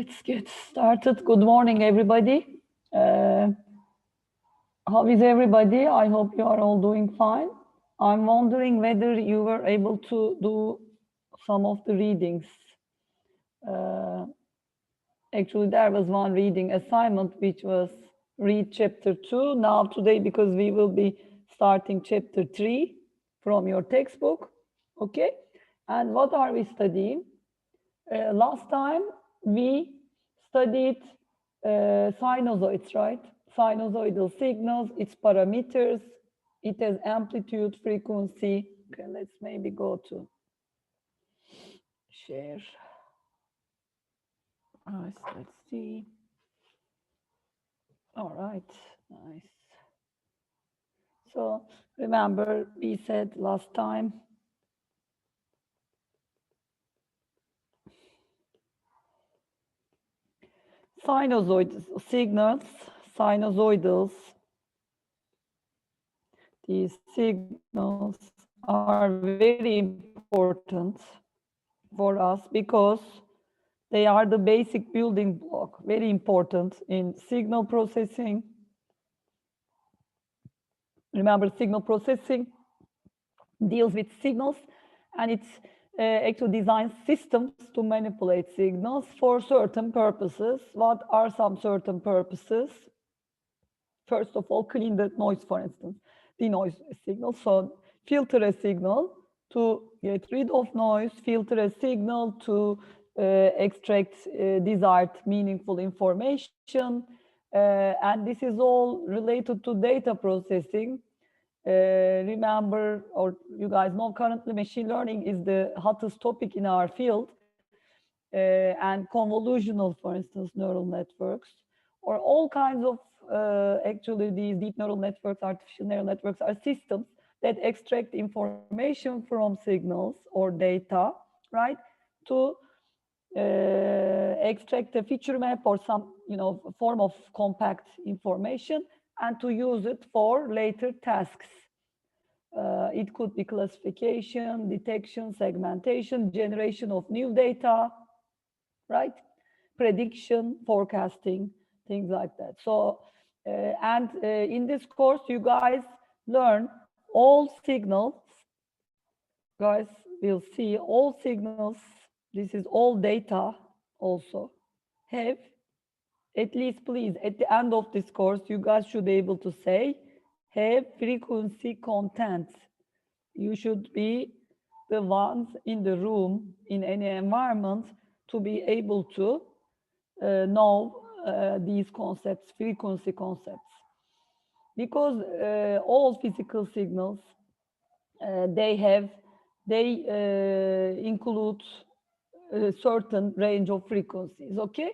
Let's get started. Good morning, everybody. How is everybody? I hope you are all doing fine. I'm wondering whether you were able to do some of the readings. Actually, there was one reading assignment, which was read chapter 2. Now today, because we will be starting chapter 3 from your textbook. Okay. And what are we studying? Last time we studied sinusoids, right? Sinusoidal signals, its parameters, it has amplitude, frequency. Okay, let's maybe go to share. Nice, let's see. All right, nice. So remember, we said last time, sinusoid signals, sinusoidals, these signals are very important for us because they are the basic building block, very important in signal processing. Remember, signal processing deals with signals, and it actually designs systems to manipulate signals for certain purposes. What are some certain purposes? First of all, clean the noise, for instance, denoise a signal. So filter a signal to get rid of noise, filter a signal to extract desired meaningful information. And this is all related to data processing. Remember, or you guys know, currently machine learning is the hottest topic in our field. And convolutional, for instance, neural networks, or all kinds of, actually these deep neural networks, artificial neural networks are systems that extract information from signals or data, right? To extract a feature map or some, form of compact information and to use it for later tasks. It could be classification, detection, segmentation, generation of new data, right? Prediction, forecasting, things like that. So, in this course, you guys learn all signals. Guys will see all signals. This is all data also have, at least please, at the end of this course, you guys should be able to say, have frequency content. You should be the ones in the room, in any environment, to be able to know these concepts, frequency concepts. Because all physical signals, they include a certain range of frequencies, okay?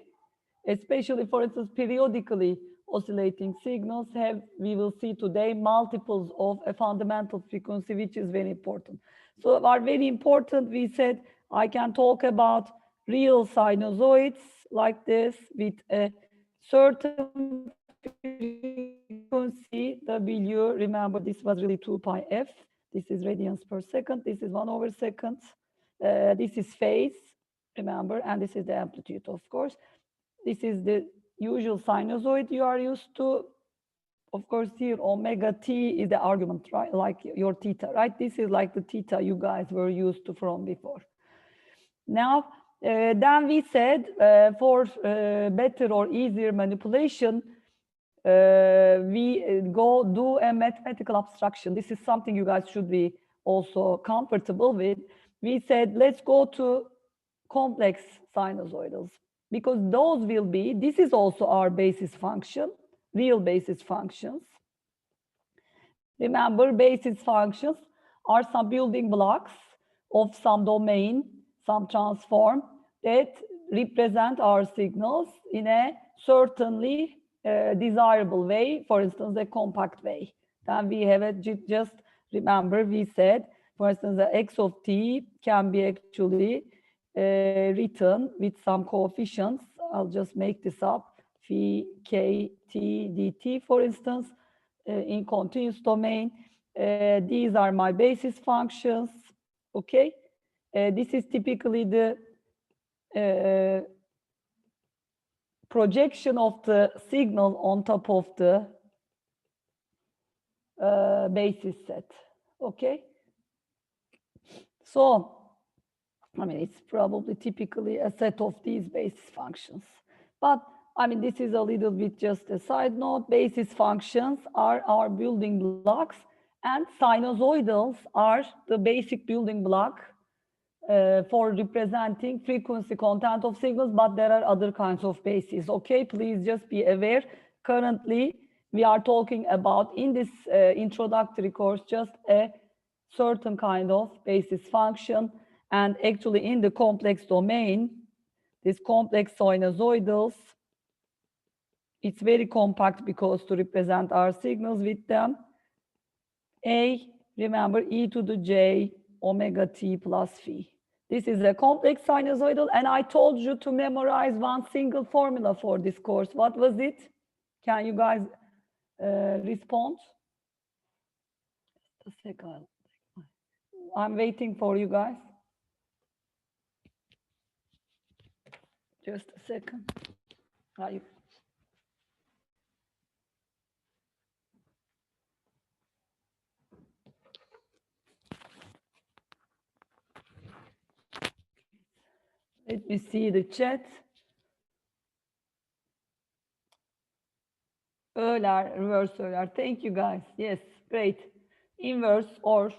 Especially, for instance, periodically oscillating signals have, we will see today, multiples of a fundamental frequency, which is very important. So are very important, we said, I can talk about real sinusoids like this with a certain frequency, W, remember this was really 2 pi f, this is radians per second, this is 1/2. This is phase, remember, and this is the amplitude, of course. This is the usual sinusoid you are used to. Of course, here omega t is the argument, right? Like your theta, right? This is like the theta you guys were used to from before. Now, then we said for better or easier manipulation, we go do a mathematical abstraction. This is something you guys should be also comfortable with. We said, let's go to complex sinusoidals, because those will be, this is also our basis function, real basis functions. Remember, basis functions are some building blocks of some domain, some transform that represent our signals in a certainly desirable way, for instance, a compact way. Then we have it, just remember, we said, for instance, the x of t can be actually written with some coefficients. I'll just make this up, phi k t dt, for instance, in continuous domain. These are my basis functions, okay? This is typically the projection of the signal on top of the basis set. Okay. So, I mean, it's probably typically a set of these basis functions. But, I mean, this is a little bit just a side note. Basis functions are our building blocks, and sinusoidals are the basic building block for representing frequency content of signals, but there are other kinds of bases. Okay, please just be aware. Currently, we are talking about, in this introductory course, just a certain kind of basis function. And actually, in the complex domain, these complex sinusoidals, it's very compact because to represent our signals with them, remember, e to the j omega t plus phi. This is a complex sinusoidal, and I told you to memorize one single formula for this course. What was it? Can you guys respond? Just a second. I'm waiting for you guys. Just a second. Let me see the chat. Euler, reverse Euler. Thank you, guys. Yes, great. Inverse or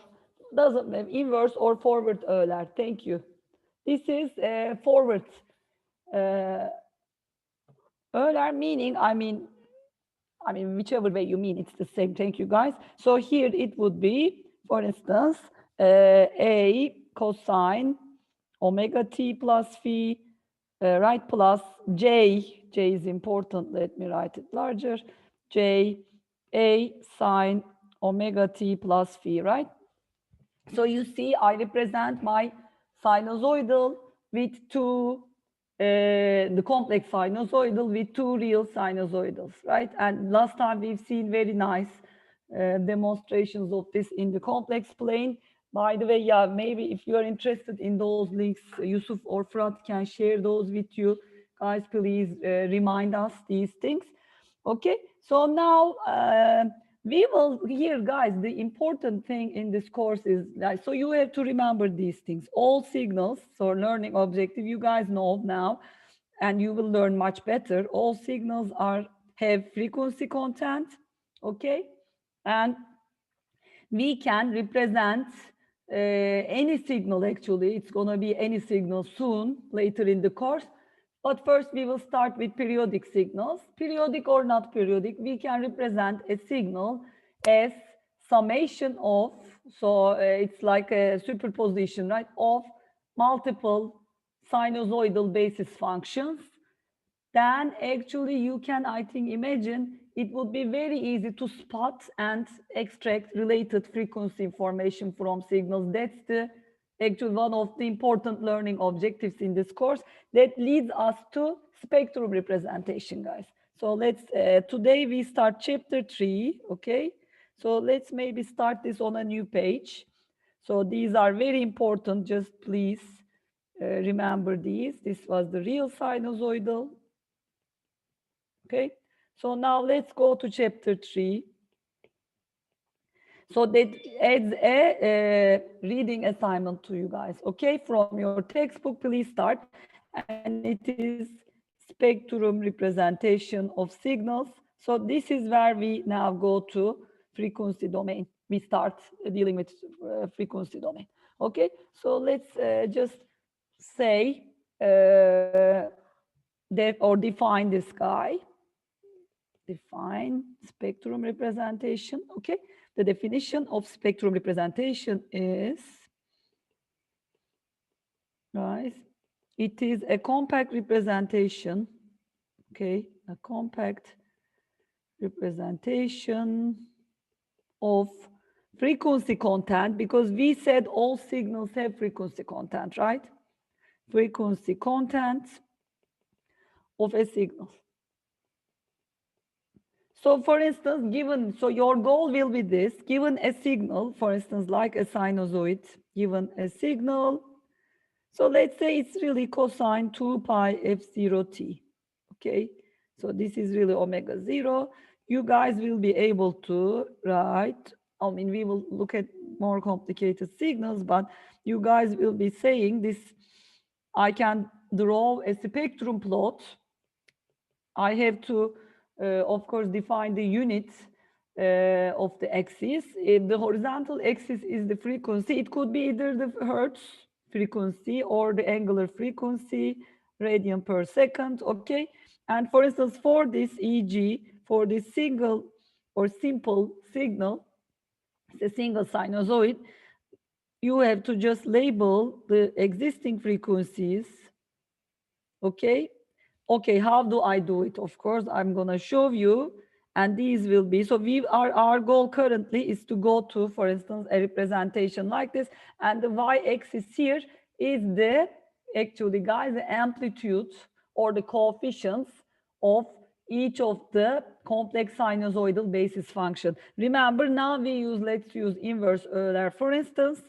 doesn't matter. Inverse or forward Euler. Thank you. This is forward Euler, meaning, I mean, whichever way you mean, it's the same. Thank you, guys. So here it would be, for instance, a cosine omega t plus phi, right, plus j is important, let me write it larger, j a sine omega t plus phi, right? So you see, I represent my sinusoidal with two, the complex sinusoidal with two real sinusoidals, right? And last time we've seen very nice demonstrations of this in the complex plane. By the way, yeah, maybe if you are interested in those links, Yusuf or Fırat can share those with you. Guys, please remind us these things. Okay, so now we will here, guys, the important thing in this course is that, so you have to remember these things. All signals, so learning objective, you guys know now, and you will learn much better. All signals have frequency content, okay? And we can represent any signal, actually. It's going to be any signal soon, later in the course. But first, we will start with periodic signals. Periodic or not periodic, we can represent a signal as summation of, so it's like a superposition, right, of multiple sinusoidal basis functions. Then actually you can, I think, imagine it would be very easy to spot and extract related frequency information from signals. That's the actually one of the important learning objectives in this course that leads us to spectrum representation, guys. So let's, today we start chapter 3, okay? So let's maybe start this on a new page. So these are very important, just please remember these. This was the real sinusoidal. Okay, so now let's go to chapter 3. So that adds a reading assignment to you guys. Okay, from your textbook, please start. And it is spectrum representation of signals. So this is where we now go to frequency domain. We start dealing with frequency domain. Okay, so let's just say that or define this guy. Define spectrum representation. Okay, the definition of spectrum representation is, guys, it is a compact representation. Okay, a compact representation of frequency content, because we said all signals have frequency content, right? Frequency content of a signal. So for instance, given, so your goal will be this, given a signal, for instance, like a sinusoid, given a signal, so let's say it's really cosine 2 pi f0 t, okay? So this is really omega 0. You guys will be able to write, I mean, we will look at more complicated signals, but you guys will be saying this, I can draw a spectrum plot. I have to, of course, define the unit of the axis. If the horizontal axis is the frequency, it could be either the hertz frequency or the angular frequency, radian per second, okay? And for instance, for this EG, for this single or simple signal, it's a single sinusoid, you have to just label the existing frequencies, okay? Okay, how do I do it? Of course, I'm gonna show you, and these will be, so our goal currently is to go to, for instance, a representation like this, and the y-axis here is the, actually guys, the amplitude or the coefficients of each of the complex sinusoidal basis function. Remember, now we use, let's use inverse Euler, for instance.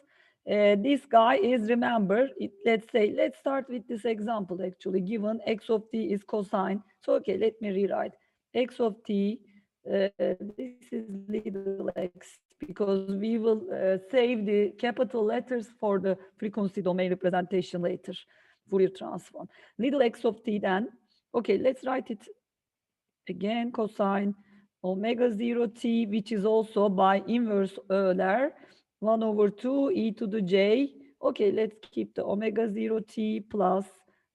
This guy is, remember, let's say, let's start with this example actually, given x of t is cosine. So, okay, let me rewrite. X of t, this is little x, because we will save the capital letters for the frequency domain representation later, Fourier transform. Little x of t then, okay, let's write it again, cosine omega 0 t, which is also by inverse Euler, 1 over 2 e to the j. Okay, let's keep the omega 0 t plus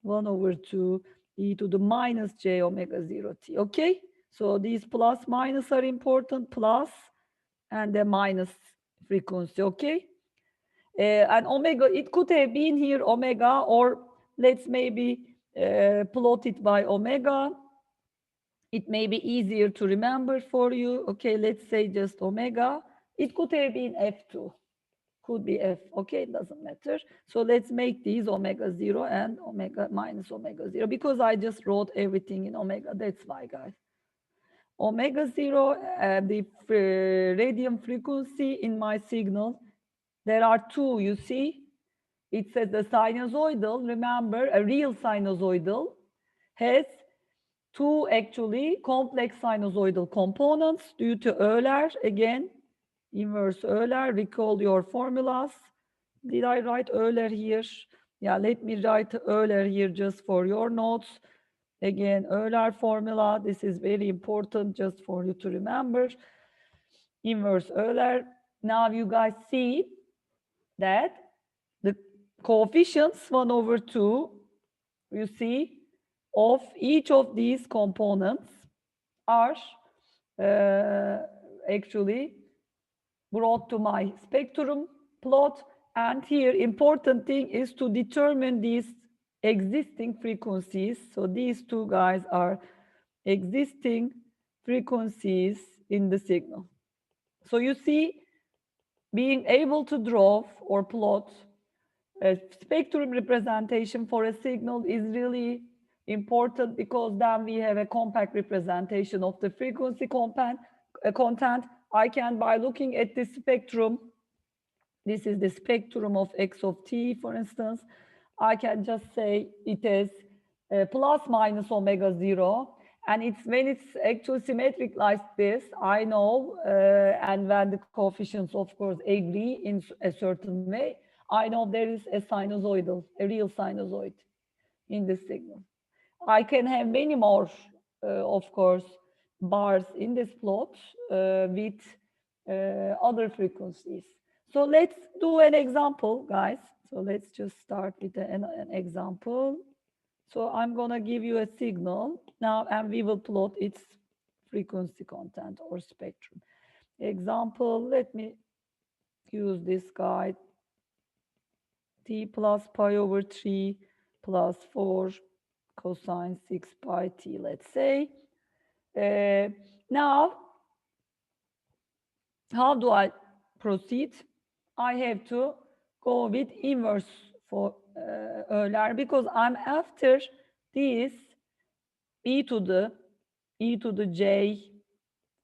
1 over 2 e to the minus j omega 0 t. Okay, so these plus minus are important, plus and the minus frequency. Okay, and omega, it could have been here omega, or let's maybe plot it by omega. It may be easier to remember for you. Okay, let's say just omega. It could have been F2, could be F, okay, it doesn't matter. So let's make these omega 0 and omega minus omega 0, because I just wrote everything in omega, that's why, guys. Omega 0, the radian frequency in my signal, there are two, you see. It says the sinusoidal, remember, a real sinusoidal has two actually complex sinusoidal components due to Euler. Again, inverse Euler, recall your formulas. Did I write Euler here? Yeah, let me write Euler here just for your notes. Again, Euler formula, this is very important just for you to remember. Inverse Euler. Now you guys see that the coefficients 1 over 2, you see, of each of these components are actually brought to my spectrum plot. And here, important thing is to determine these existing frequencies. So these two guys are existing frequencies in the signal. So you see, being able to draw or plot a spectrum representation for a signal is really important, because then we have a compact representation of the frequency content. I can, by looking at this spectrum, this is the spectrum of x of t, for instance, I can just say it is plus minus omega 0. And it's when it's actually symmetric like this, I know, and when the coefficients, of course, agree in a certain way, I know there is a sinusoidal, a real sinusoid in this signal. I can have many more, of course, bars in this plot with other frequencies. So let's do an example, guys. So let's just start with an example. So I'm going to give you a signal now, and we will plot its frequency content or spectrum. Example, let me use this guy, t plus pi over 3 plus 4 cosine 6 pi t, let's say. Now, how do I proceed? I have to go with inverse for Euler, because I'm after this e to the j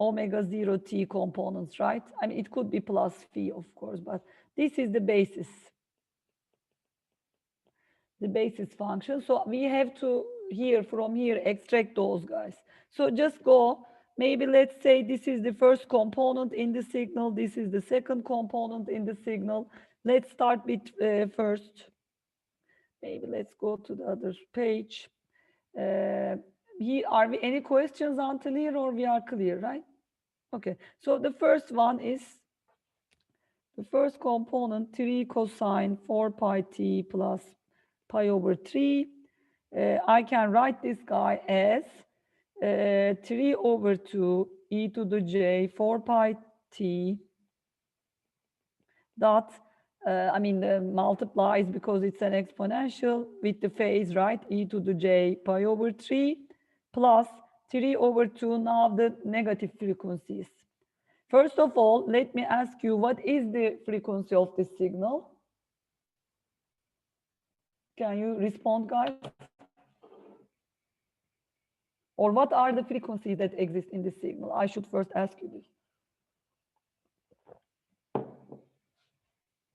omega 0 t components, right? I mean, it could be plus phi, of course, but this is the basis function. So we have to here, from here, extract those guys. So just go, maybe let's say this is the first component in the signal, this is the second component in the signal. Let's start with first. Maybe let's go to the other page. Here, are we any questions until here, or we are clear, right? Okay, so the first one is the first component, 3 cosine 4 pi t plus pi over 3. I can write this guy as 3 over 2 e to the j 4 pi t dot, I mean, the multiplies because it's an exponential with the phase, right? E to the j pi over 3 plus 3 over 2, now the negative frequencies. First of all, let me ask you, what is the frequency of this signal? Can you respond, guys? Or what are the frequencies that exist in this signal? I should first ask you this.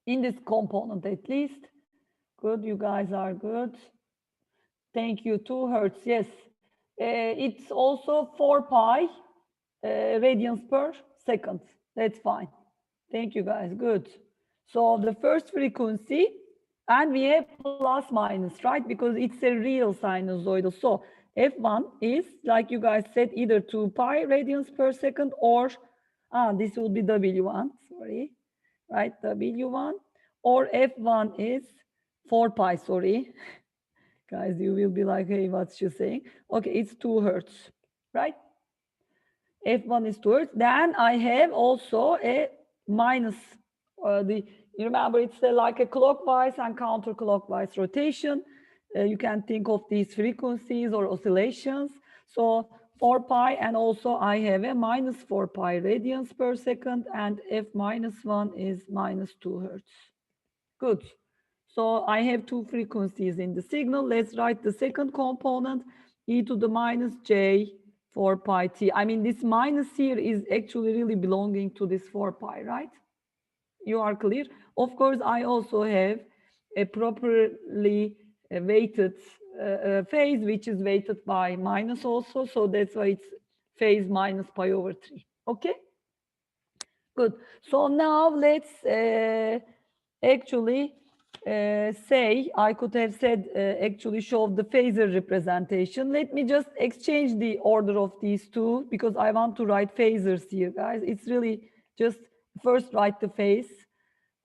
In this component, at least. Good, you guys are good. Thank you, 2 hertz, yes. It's also 4 pi radians per second. That's fine. Thank you, guys, good. So the first frequency, and we have plus minus, right? Because it's a real sinusoidal. So F1 is, like you guys said, either 2 pi radians per second, or this will be W1, sorry, right? W1, or F1 is 4 pi, sorry. Guys, you will be like, hey, what's she saying? Okay, it's 2 hertz, right? F1 is 2 hertz. Then I have also a minus, you remember it's like a clockwise and counterclockwise rotation. You can think of these frequencies or oscillations. So 4 pi, and also I have a minus 4 pi radians per second, and F minus 1 is minus 2 hertz. Good. So I have 2 frequencies in the signal. Let's write the second component, e to the minus j 4 pi t. I mean, this minus here is actually really belonging to this 4 pi, right? You are clear? Of course, I also have a properly weighted phase, which is weighted by minus also. So that's why it's phase minus pi over 3. Okay? Good. So now let's actually say, I could have said, actually show the phasor representation. Let me just exchange the order of these two, because I want to write phasors here, guys. It's really just first write the phase.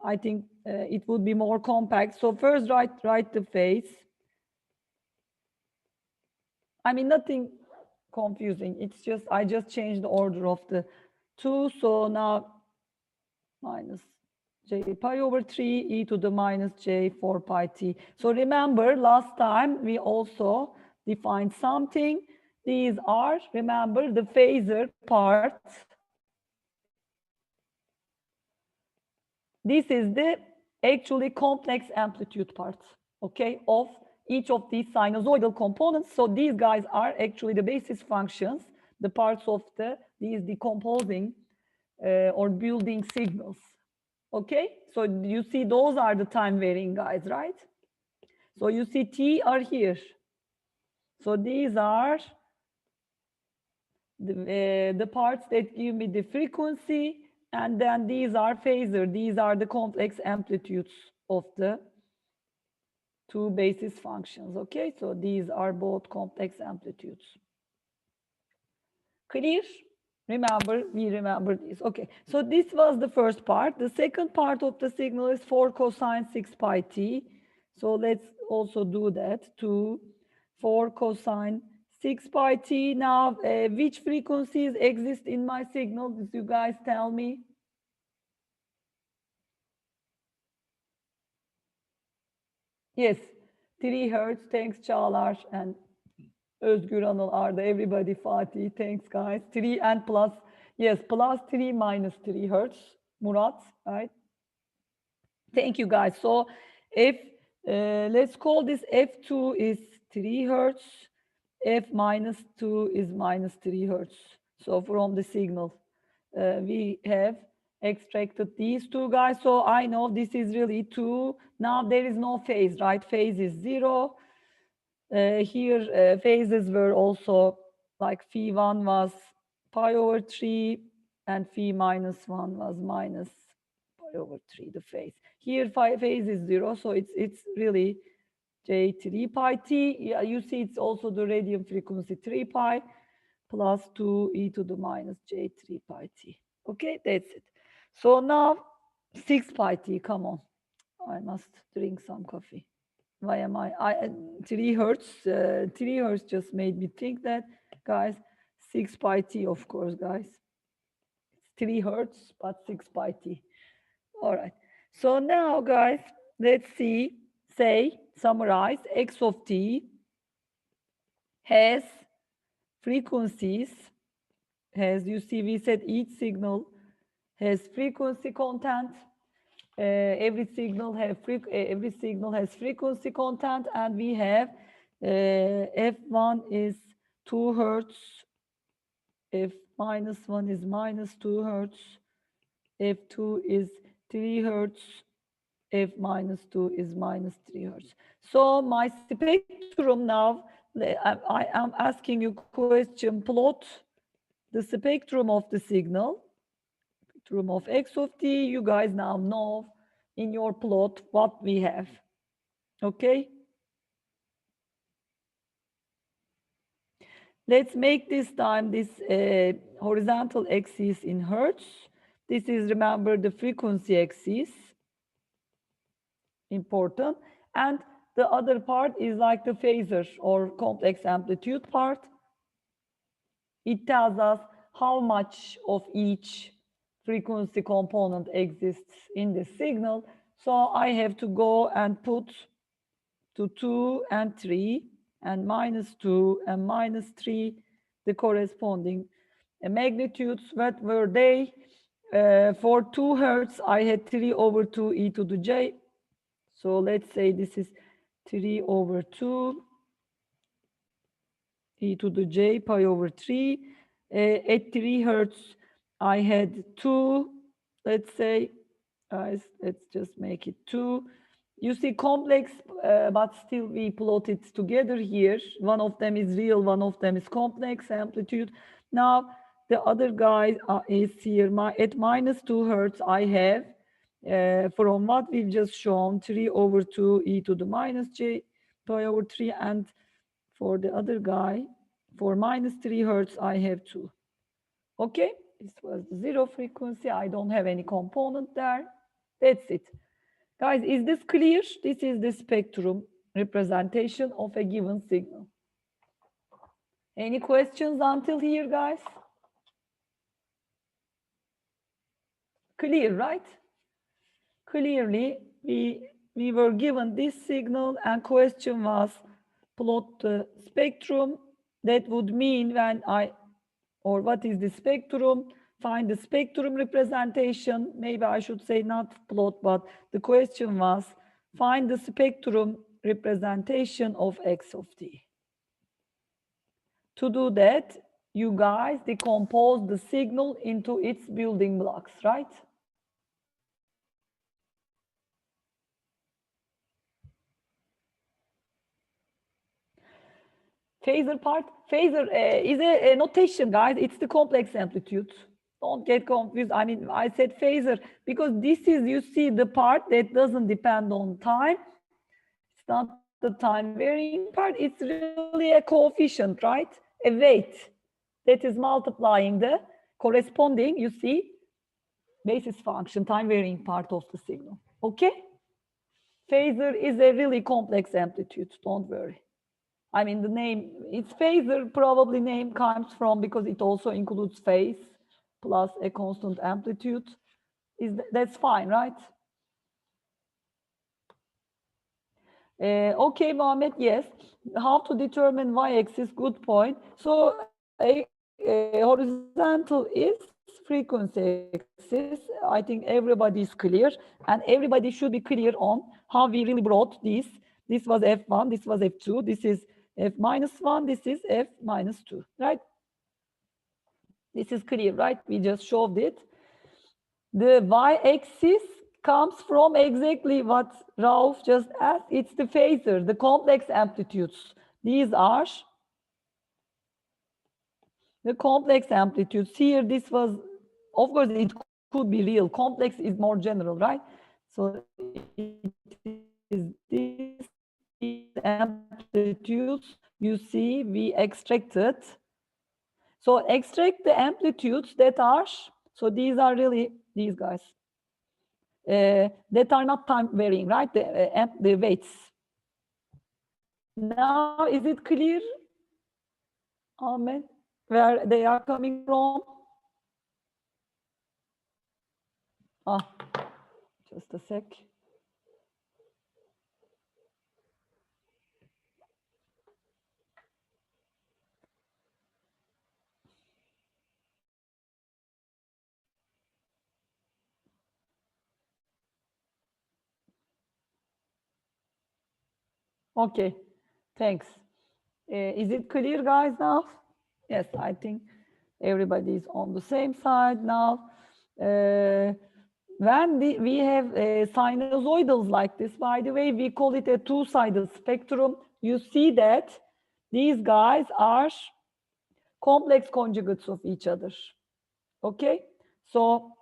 I think it would be more compact. So first write the phase. I mean, nothing confusing. It's just, I just changed the order of the two. So now minus j pi over 3 e to the minus j 4 pi t. So remember, last time we also defined something. These are, remember, the phasor part. This is the actually complex amplitude part, okay, of each of these sinusoidal components. So these guys are actually the basis functions, the parts of these decomposing or building signals. Okay, so you see those are the time varying guys, right? So you see T are here. So these are the parts that give me the frequency, and then these are phasor. These are the complex amplitudes of the two basis functions. Okay, so these are both complex amplitudes. Clear? Remember, we remember this. Okay, so this was the first part. The second part of the signal is 4 cosine 6 pi t. So let's also do that. 2, 4 cosine 6 pi t. Now, which frequencies exist in my signal? Did you guys tell me? Yes, 3 hertz. Thanks, Çağlar and Özgür Anıl, Arda, everybody, Fatih, thanks guys. 3 and plus, yes, plus 3 minus 3 hertz, Murat, right? Thank you guys. So if, let's call this F2 is 3 hertz, F minus 2 is minus 3 hertz. So from the signal, we have extracted these two guys. So I know this is really 2. Now there is no phase, right? Phase is 0. Here, phases were also like phi1 was pi over 3 and phi minus 1 was minus pi over 3, the phase. Here, phase is 0, so it's really J3 pi t. Yeah, you see it's also the radian frequency 3 pi plus 2 e to the minus J3 pi t. Okay, that's it. So now 6 pi t, come on. I must drink some coffee. Why am I 3 hertz? 3 hertz just made me think that, guys. 6 pi t, of course, guys. It's 3 hertz, but 6 pi t. All right. So now, guys, let's see, summarize, x of t has frequencies, you see, we said each signal has frequency content. Every signal has frequency content, and we have f1 is 2 hertz, f minus 1 is minus 2 hertz, f2 is 3 hertz, f minus 2 is minus 3 hertz. So my spectrum now, I am asking you question, plot the spectrum of the signal, spectrum of x of t. You guys now know in your plot what we have. Okay? Let's make this time this horizontal axis in hertz. This is, remember, the frequency axis. Important. And the other part is like the phasor or complex amplitude part. It tells us how much of each frequency component exists in the signal. So I have to go and put to 2 and 3 and minus 2 and minus 3 the corresponding magnitudes. What were they? For 2 hertz, I had 3 over 2 e to the j. So let's say this is 3 over 2 e to the j pi over 3. At 3 hertz, I had 2, let's say, guys, let's just make it 2. You see complex, but still we plot it together here. One of them is real, one of them is complex amplitude. Now, the other guy is here. At minus 2 hertz, I have, from what we've just shown, 3 over 2 e to the minus j pi over 3. And for the other guy, for minus 3 hertz, I have 2. Okay, this was the 0 frequency. I don't have any component there. That's it. Guys, is this clear? This is the spectrum representation of a given signal. Any questions until here, guys? Clear, right? Clearly, we were given this signal and question was plot the spectrum. That would mean what is the spectrum? Find the spectrum representation. Maybe I should say not plot, but the question was find the spectrum representation of x of t. To do that, you guys decompose the signal into its building blocks, right? Phasor part. Phasor is a notation, guys. It's the complex amplitude. Don't get confused. I mean, I said phasor because this is, you see, the part that doesn't depend on time. It's not the time varying part. It's really a coefficient, right? A weight that is multiplying the corresponding, you see, basis function, time varying part of the signal. Okay? Phasor is a really complex amplitude. Don't worry. I mean, the name, its phasor probably name comes from because it also includes phase plus a constant amplitude. That's fine, right? Okay, Mohammed, yes. How to determine y-axis? Good point. So horizontal is frequency axis. I think everybody is clear, and everybody should be clear on how we really brought this. This was F1, this was F2, this is F minus 1, this is F minus 2, right? This is clear, right? We just showed it. The y-axis comes from exactly what Rauf just asked. It's the phasor, the complex amplitudes. These are the complex amplitudes. Here, this was, of course, it could be real. Complex is more general, right? So it is these amplitudes you see we extracted. So extract the amplitudes that are, so these are really these guys that are not time varying, right? The weights. Now, is it clear, Ahmed, where they are coming from? Ah, just a sec. Okay, thanks. Is it clear, guys, now? Yes, I think everybody is on the same side now. When we have sinusoidals like this, by the way, we call it a two-sided spectrum. You see that these guys are complex conjugates of each other. Okay, so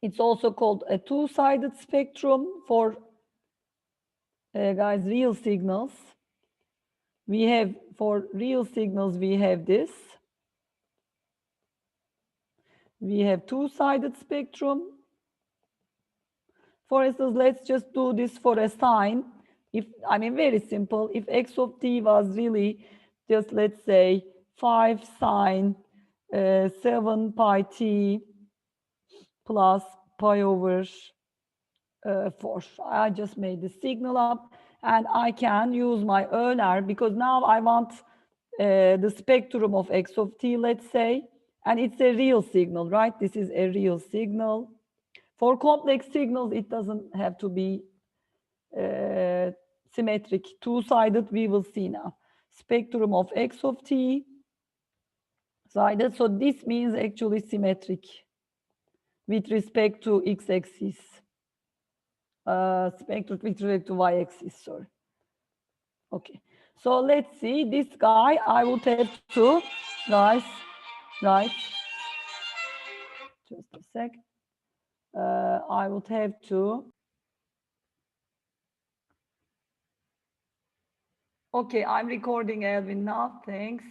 it's also called a two-sided spectrum for guys, real signals. We have, for real signals, we have this. We have two-sided spectrum. For instance, let's just do this for a sine. If, I mean, very simple. If x of t was really just, let's say, 5 sine 7 pi t plus pi over 4. I just made the signal up, and I can use my Euler because now I want the spectrum of x of t, let's say, and it's a real signal, right? This is a real signal. For complex signals, it doesn't have to be symmetric. Two-sided, we will see now. Spectrum of x of t sided. So this means actually symmetric with respect to x-axis. Spectrum with respect to y-axis, sorry. Okay, so let's see this guy. I would have to, guys, right? Just a sec. I would have to. Okay, I'm recording, Elvin, now. Thanks.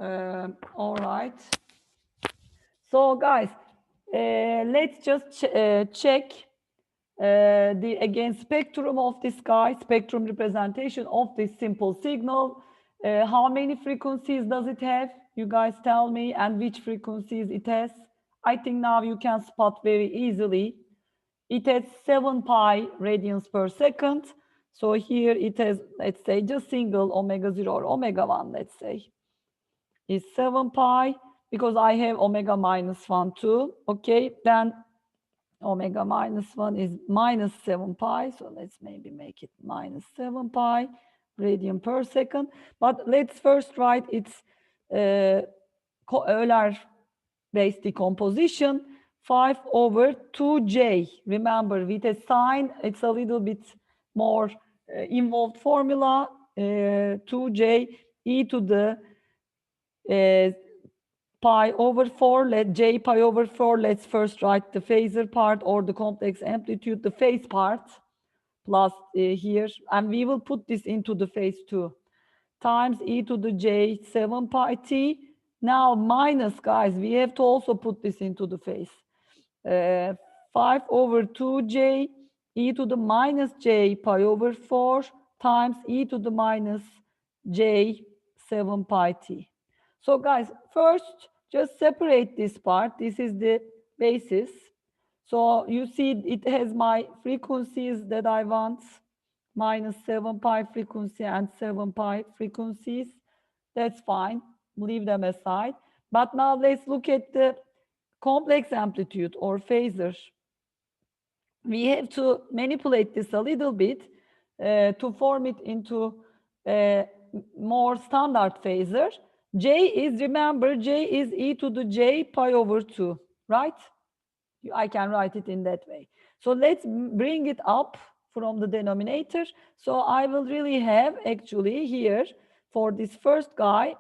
All right. So, guys, let's just check the, again, spectrum of this guy, spectrum representation of this simple signal. How many frequencies does it have? You guys tell me, and which frequencies it has. I think now you can spot very easily. It has 7 pi radians per second. So here it has, let's say, just single omega 0 or omega 1, let's say, is 7 pi, because I have omega minus 1 too. Okay, then omega minus 1 is minus 7 pi. So let's maybe make it minus 7 pi radian per second. But let's first write its Euler-based decomposition. 5 over 2j. Remember, with a sign, it's a little bit more involved formula. 2j e to the pi over 4, let j pi over 4. Let's first write the phasor part or the complex amplitude, the phase part, plus here, and we will put this into the phase 2, times e to the j 7 pi t. Now minus, guys, we have to also put this into the phase. 5 over 2j e to the minus j pi over 4 times e to the minus j 7 pi t. So, guys, first, just separate this part. This is the basis. So you see it has my frequencies that I want, minus 7 pi frequency and 7 pi frequencies. That's fine. Leave them aside. But now let's look at the complex amplitude or phasor. We have to manipulate this a little bit to form it into a more standard phasor. J is, remember, J is e to the j pi over 2, right? I can write it in that way. So let's bring it up from the denominator. So I will really have actually here for this first guy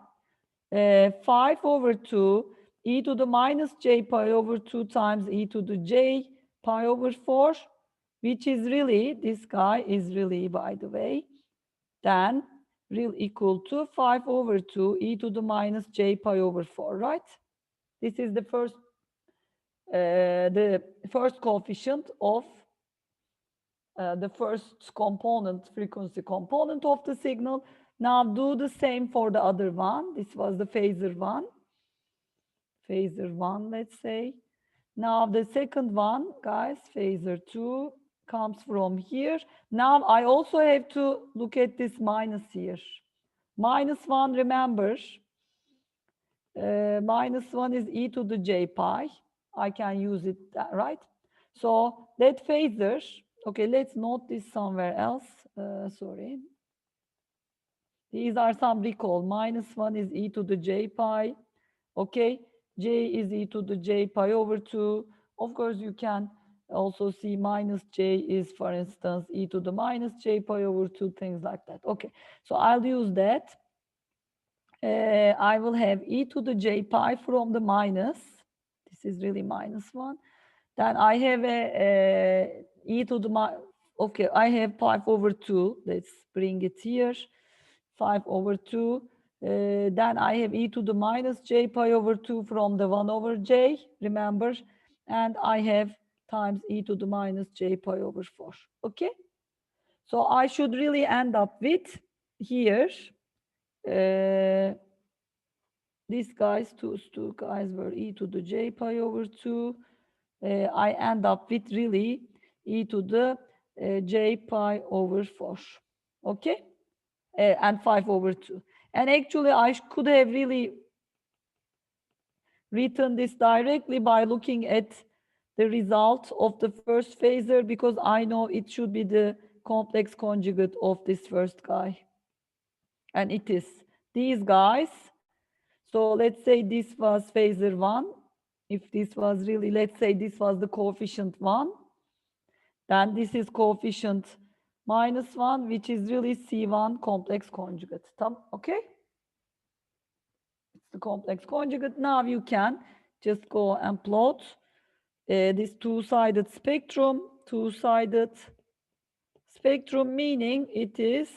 5 over 2 e to the minus j pi over 2 times e to the j pi over 4, which is really, this guy is really, by the way, then real equal to 5 over 2 e to the minus j pi over 4, right? This is the first coefficient of the first component, frequency component of the signal. Now do the same for the other one. This was the phasor one. Phasor 1, let's say. Now the second one, guys, phasor 2 comes from here. Now I also have to look at this minus here. Minus 1, remember, minus 1 is e to the j pi. I can use it, right? So that phasor, okay, let's note this somewhere else. Sorry. These are some recall. Minus 1 is e to the j pi. Okay, j is e to the j pi over 2. Of course, you can also see minus j is, for instance, e to the minus j pi over 2, things like that. Okay, so I'll use that. I will have e to the j pi from the minus. This is really minus 1. Then I have a e to the, okay, I have 5 over 2. Let's bring it here. 5 over 2. Then I have e to the minus j pi over 2 from the 1 over j, remember? And I have times e to the minus j pi over 4. Okay? So I should really end up with here, these guys, two guys were e to the j pi over 2. I end up with really e to the j pi over 4. Okay? And 5 over 2. And actually, I could have really written this directly by looking at the result of the first phasor, because I know it should be the complex conjugate of this first guy. And it is these guys. So let's say this was phasor 1. If this was really, let's say this was the coefficient 1, then this is coefficient minus 1, which is really C1 complex conjugate. Okay? It's the complex conjugate. Now you can just go and plot this two-sided spectrum. Two-sided spectrum meaning it is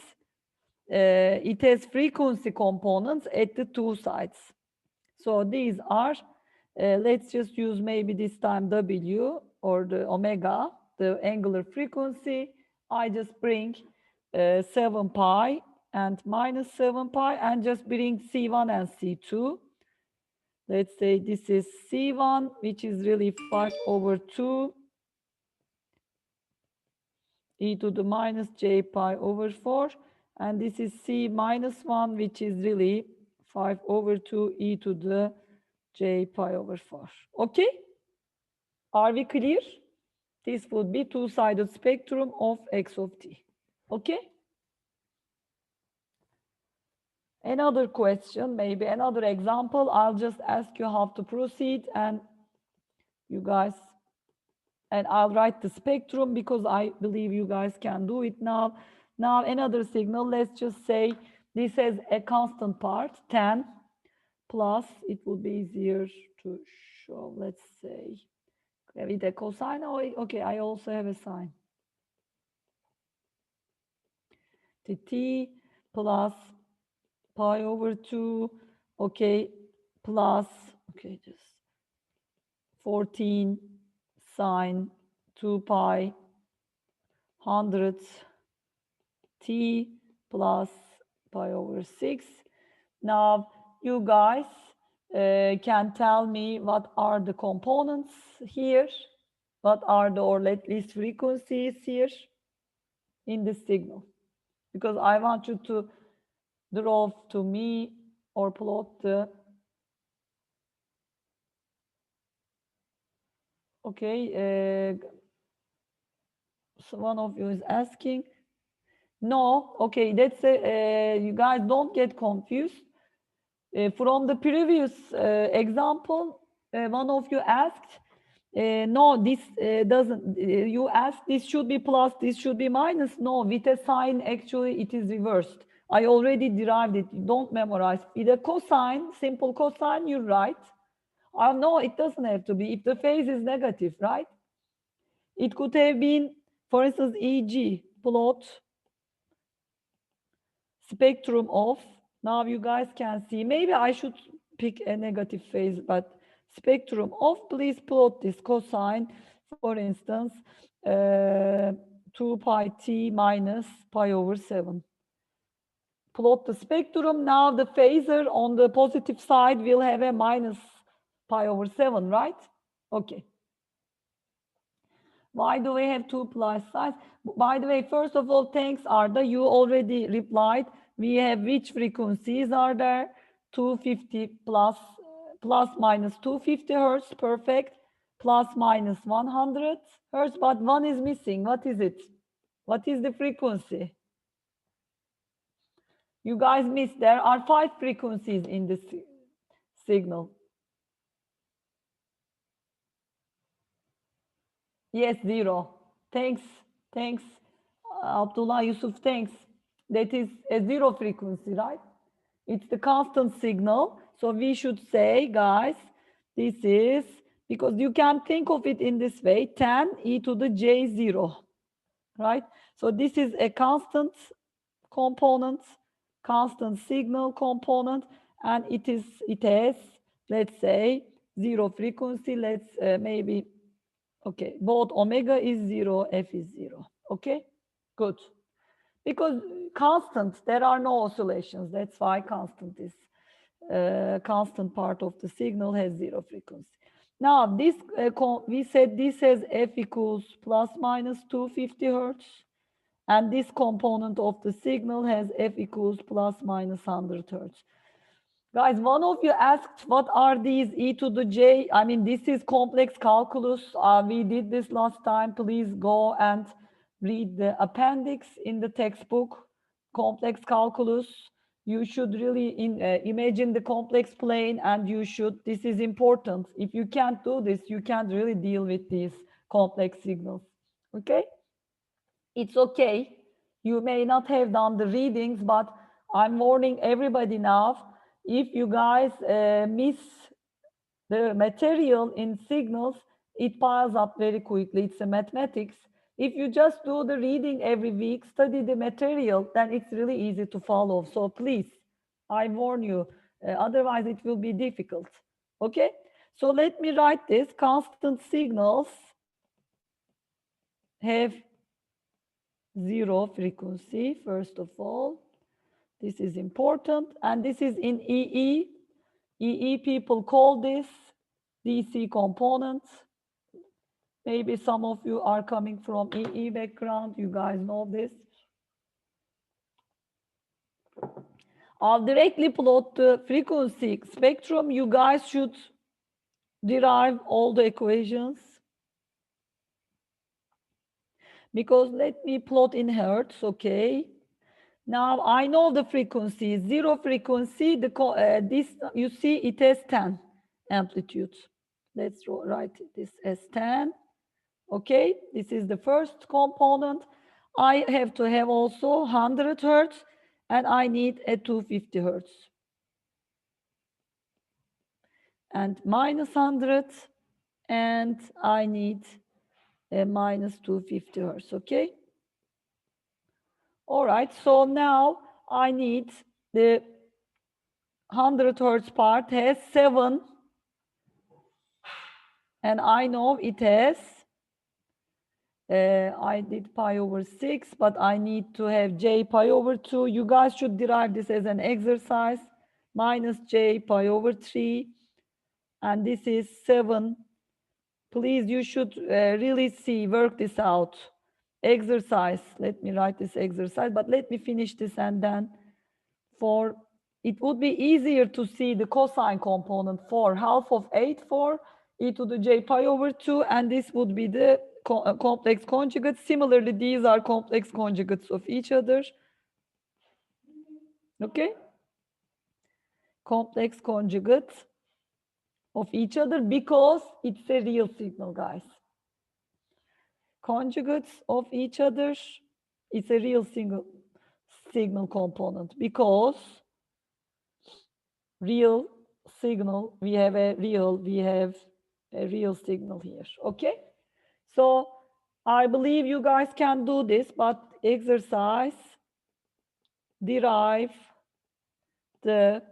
it has frequency components at the two sides. So these are, let's just use maybe this time W or the omega, the angular frequency. I just bring 7 pi and minus 7 pi and just bring C1 and C2. Let's say this is C1, which is really 5 over 2 e to the minus j pi over 4. And this is C minus 1, which is really 5 over 2 e to the j pi over 4. Okay? Are we clear? This would be two-sided spectrum of x of t. Okay? Another question, maybe another example. I'll just ask you how to proceed, and you guys, and I'll write the spectrum because I believe you guys can do it now. Now another signal, let's just say this has a constant part, 10 plus, it will be easier to show, let's say, with a cosine. Oh, okay, I also have a sine. T plus pi over 2, okay, plus, okay, just 14 sine 2 pi 100 t plus pi over 6. Now you guys can tell me what are the components here, what are the, or at least frequencies here in the signal, because I want you to draw to me or plot the, okay, so one of you is asking. No, okay, that's you guys don't get confused. From the previous example, one of you asked No, this doesn't, you asked this should be plus, this should be minus. No, with a sign, actually, it is reversed. I already derived it. Don't memorize. With a cosine, simple cosine, you're right. No, it doesn't have to be. If the phase is negative, right? It could have been, for instance, e.g., plot spectrum of, now you guys can see, maybe I should pick a negative phase, but spectrum of, please plot this cosine, for instance, 2 pi t minus pi over 7. Plot the spectrum. Now the phasor on the positive side will have a minus pi over 7, right? Okay. Why do we have two plus signs? By the way, first of all, thanks, Arda. You already replied. We have which frequencies are there? 250 plus minus 250 hertz, perfect. Plus minus 100 hertz, but one is missing. What is it? What is the frequency? You guys missed. There are 5 frequencies in this signal. Yes, 0. Thanks. Thanks. Abdullah Yusuf, thanks. That is a 0 frequency, right? It's the constant signal. So we should say, guys, this is, because you can think of it in this way, 10 e to the j0, right? So this is a constant component, constant signal component, and it has, let's say, 0 frequency. Let's maybe, okay, both omega is 0, f is 0. Okay, good. Because constant, there are no oscillations. That's why constant is constant part of the signal has 0 frequency. Now, this we said this has f equals plus minus 250 hertz. And this component of the signal has f equals plus minus 100 hertz. Guys, one of you asked, what are these e to the j? I mean, this is complex calculus. We did this last time. Please go and read the appendix in the textbook, complex calculus. You should really imagine the complex plane, and you should, this is important. If you can't do this, you can't really deal with these complex signals, okay? It's okay. You may not have done the readings, but I'm warning everybody now. If you guys miss the material in signals, it piles up very quickly. It's a mathematics. If you just do the reading every week, study the material, then it's really easy to follow. So please, I warn you, otherwise it will be difficult. Okay? So let me write this. Constant signals have 0 frequency, first of all. This is important. And this is in EE. EE people call this DC components. Maybe some of you are coming from EE background. You guys know this. I'll directly plot the frequency spectrum. You guys should derive all the equations. Because let me plot in hertz, okay? Now I know the frequency, 0 frequency, this, you see it has 10 amplitudes. Let's write this as 10. Okay, this is the first component. I have to have also 100 hertz, and I need a 250 hertz. And minus 100, and I need a minus 250 hertz, okay? All right, so now I need the 100 hertz part has 7, and I know it has, I did pi over 6, but I need to have j pi over 2. You guys should derive this as an exercise, minus j pi over 3, and this is 7. Please, you should really work this out. Exercise, let me write this exercise, but let me finish this, and then it would be easier to see the cosine component for half of 8 for e to the j pi over 2, and this would be the complex conjugates. Similarly, these are complex conjugates of each other. Okay? Complex conjugates of each other because it's a real signal, guys. Conjugates of each other, it's a real signal component because real signal, we have a real signal here, okay? So I believe you guys can do this, but exercise, derive the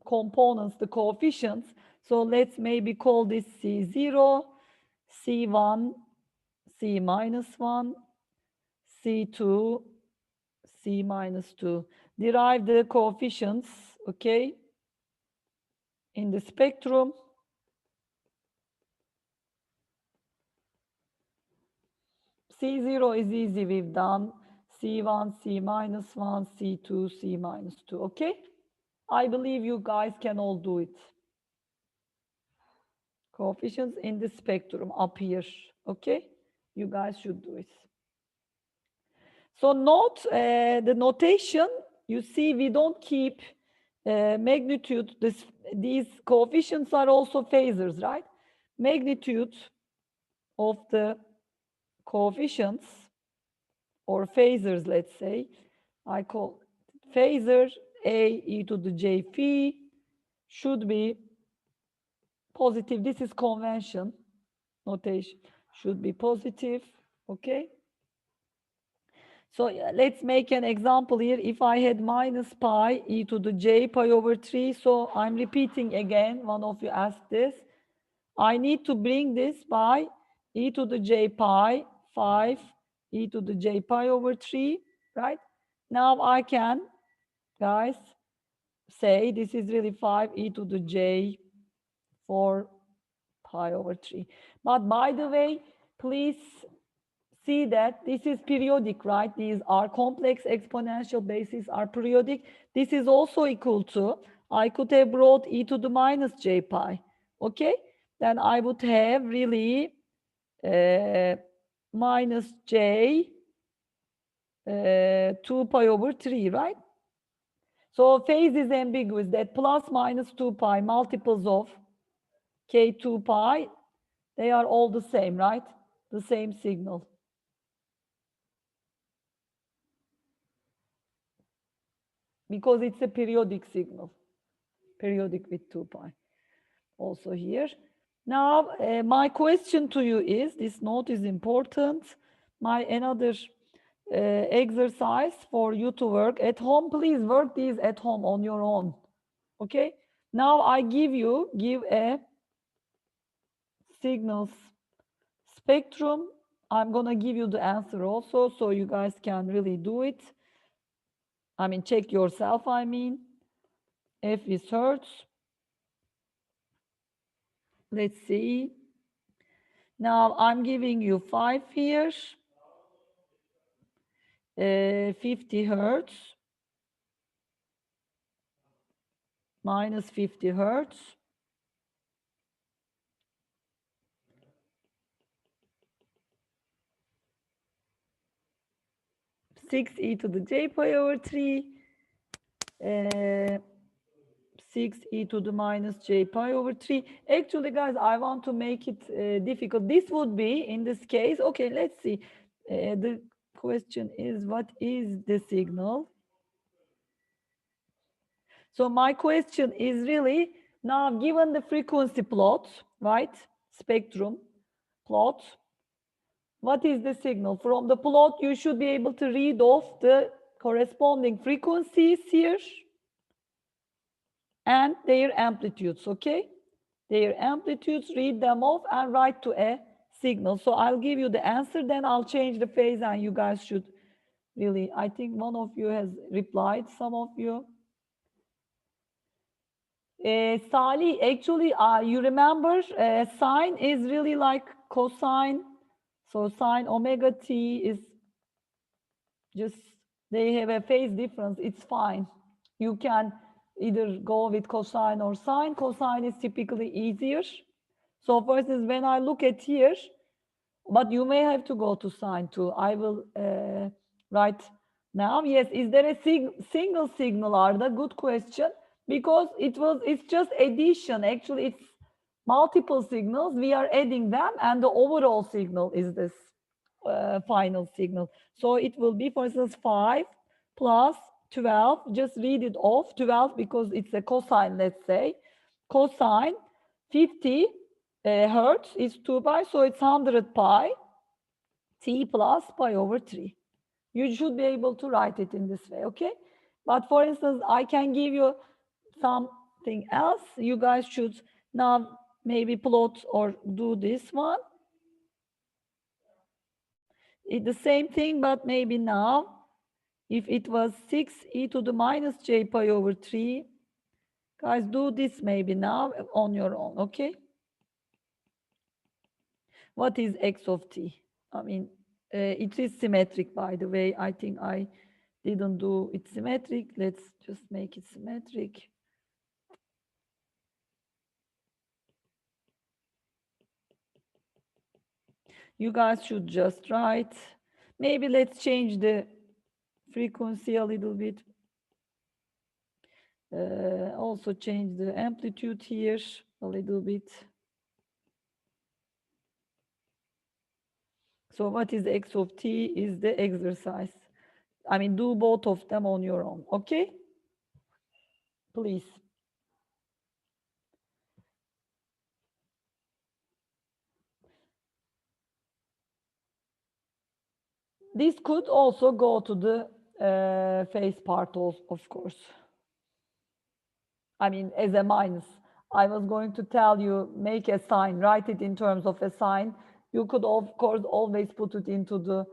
components, the coefficients. So let's maybe call this C0, C1, C minus 1, C2, C minus 2. Derive the coefficients, okay, in the spectrum. C0 is easy, we've done. C1, C minus 1, C2, C minus 2, okay? I believe you guys can all do it. Coefficients in the spectrum up here, okay? You guys should do it. So note the notation, you see we don't keep magnitude, these coefficients are also phasors, right? Magnitude of the coefficients or phasors, let's say, I call phasor A e to the j phi should be positive. This is convention notation, should be positive, okay? So let's make an example here. If I had minus pi e to the j pi over 3, so I'm repeating again, one of you asked this. I need to bring this by e to the j pi, 5 e to the j pi over 3, right? Now I can, guys, say this is really 5 e to the j 4 pi over 3. But by the way, please see that this is periodic, right? These are complex exponential bases are periodic. This is also equal to, I could have brought e to the minus j pi, okay? Then I would have really minus j 2 pi over 3, right? So phase is ambiguous, that plus minus 2 pi multiples of k2 pi, they are all the same, right? The same signal. Because it's a periodic signal, periodic with 2 pi. Also here. Now, my question to you is, this note is important. Another exercise for you to work at home. Please work these at home on your own. Okay? Now I give a signals spectrum. I'm gonna give you the answer also, so you guys can really do it. I mean, check yourself, I mean. F is hertz. Let's see. Now I'm giving you 5 here. 50 hertz. Minus 50 hertz. Six e to the j pi over 3. 6 e to the minus j pi over 3. Actually, guys, I want to make it difficult. This would be, in this case, okay, let's see. The question is, what is the signal? So my question is really, now given the frequency plot, right, spectrum plot, what is the signal? From the plot, you should be able to read off the corresponding frequencies here and their amplitudes, okay? Their amplitudes, read them off and write to a signal. So I'll give you the answer, then I'll change the phase and you guys should really, I think one of you has replied, some of you. Salih, actually, you remember sine is really like cosine. So sine omega t is just, they have a phase difference. It's fine. You can either go with cosine or sine. Cosine is typically easier. So for instance, when I look at here, but you may have to go to sine too. I will write now. Yes, is there a single signal, Arda? Good question. Because it's just addition. Actually, it's multiple signals, we are adding them, and the overall signal is this final signal. So it will be, for instance, 5 plus 12. Just read it off, 12, because it's a cosine, let's say. Cosine 50 hertz is 2 pi, so it's 100 pi t plus pi over 3. You should be able to write it in this way, okay? But for instance, I can give you something else. You guys should now maybe plot or do this one. It's the same thing, but maybe now, if it was 6e to the minus j pi over 3, guys, do this maybe now on your own, okay? What is x of t? I mean, it is symmetric, by the way. I think I didn't do it symmetric. Let's just make it symmetric. You guys should just write. Maybe let's change the frequency a little bit. Also change the amplitude here a little bit. So what is x of t is the exercise. I mean, do both of them on your own, okay? Please. This could also go to the phase part, of course. I mean, as a minus. I was going to tell you, make a sign, write it in terms of a sign. You could, of course, always put it into the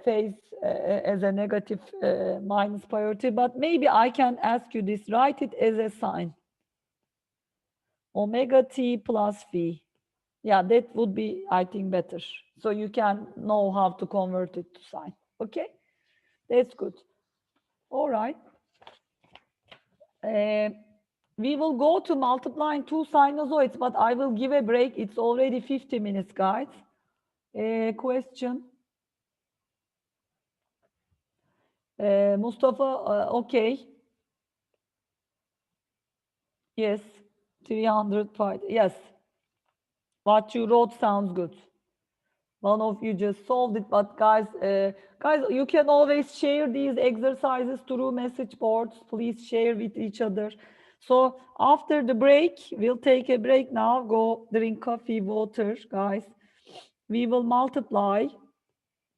phase as a negative minus priority, but maybe I can ask you this, write it as a sign. Omega t plus v. Yeah, that would be, I think, better. So you can know how to convert it to sign. Okay, that's good. All right. We will go to multiplying two sinusoids, but I will give a break. It's already 50 minutes, guys. Question? Mustafa, okay. Yes, 305. Yes. What you wrote sounds good. One of you just solved it, but guys, you can always share these exercises through message boards. Please share with each other. So after the break, we'll take a break now. Go drink coffee, water, guys. We will multiply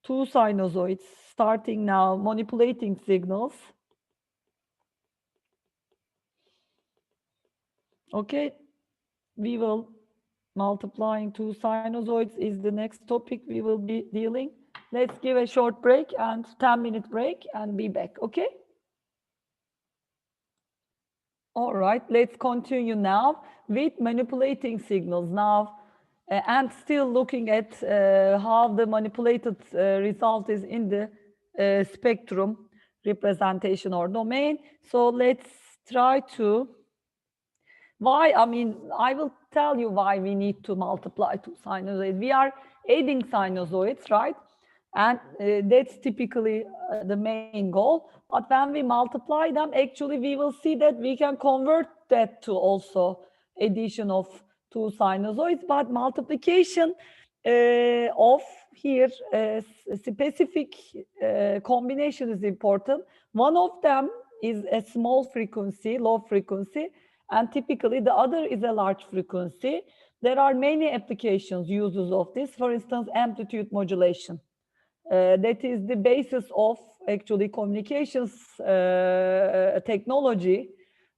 two sinusoids, starting now, manipulating signals. Okay, we will multiplying two sinusoids is the next topic we will be dealing. Let's give a short break and 10-minute break and be back, okay? All right, let's continue now with manipulating signals now and still looking at how the manipulated result is in the spectrum representation or domain. So let's try to, I mean, I will tell you why we need to multiply two sinusoids. We are adding sinusoids, right? And that's typically the main goal. But when we multiply them, actually, we will see that we can convert that to also addition of two sinusoids. But multiplication of here, specific combination is important. One of them is a small frequency, low frequency, and typically the other is a large frequency. There are many applications, uses of this. For instance, amplitude modulation. That is the basis of actually communications technology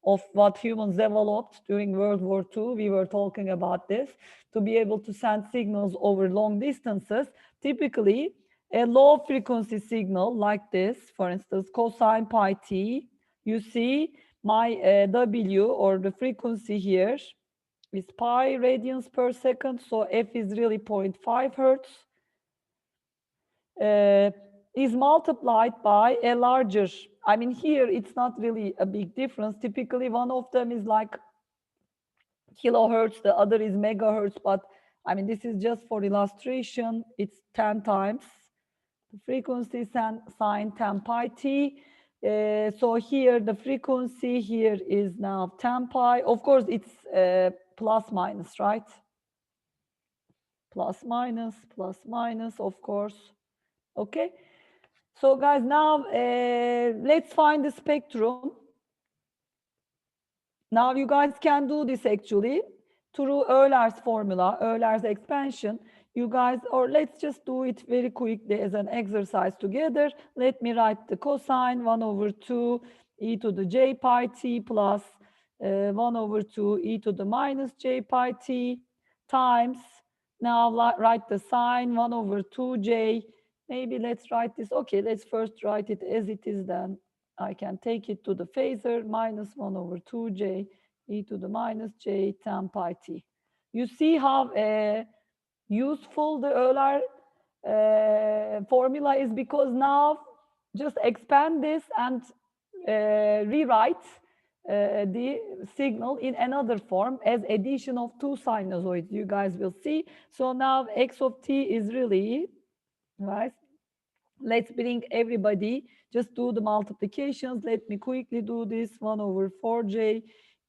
of what humans developed during World War II. We were talking about this, to be able to send signals over long distances. Typically, a low frequency signal like this, for instance, cosine pi t, you see my W, or the frequency here, is pi radians per second. So F is really 0.5 hertz. Is multiplied by a larger, I mean, here it's not really a big difference. Typically, one of them is like kilohertz, the other is megahertz, but I mean, this is just for illustration. It's 10 times the frequency sine 10 pi t. So here, the frequency here is now 10 pi. Of course, it's plus minus, right? Plus minus, of course. Okay. So guys, now let's find the spectrum. Now you guys can do this actually through Euler's formula, Euler's expansion. You guys, or let's just do it very quickly as an exercise together. Let me write the cosine 1 over 2 e to the j pi t plus 1 over 2 e to the minus j pi t times, now write the sine 1 over 2j. Maybe let's write this. Okay, let's first write it as it is, then I can take it to the phasor, minus 1 over 2j e to the minus j tan pi t. You see how useful the Euler formula is, because now just expand this and rewrite the signal in another form as addition of two sinusoids, you guys will see. So now x of t is really, right? Let's bring everybody, just do the multiplications. Let me quickly do this. 1 over 4j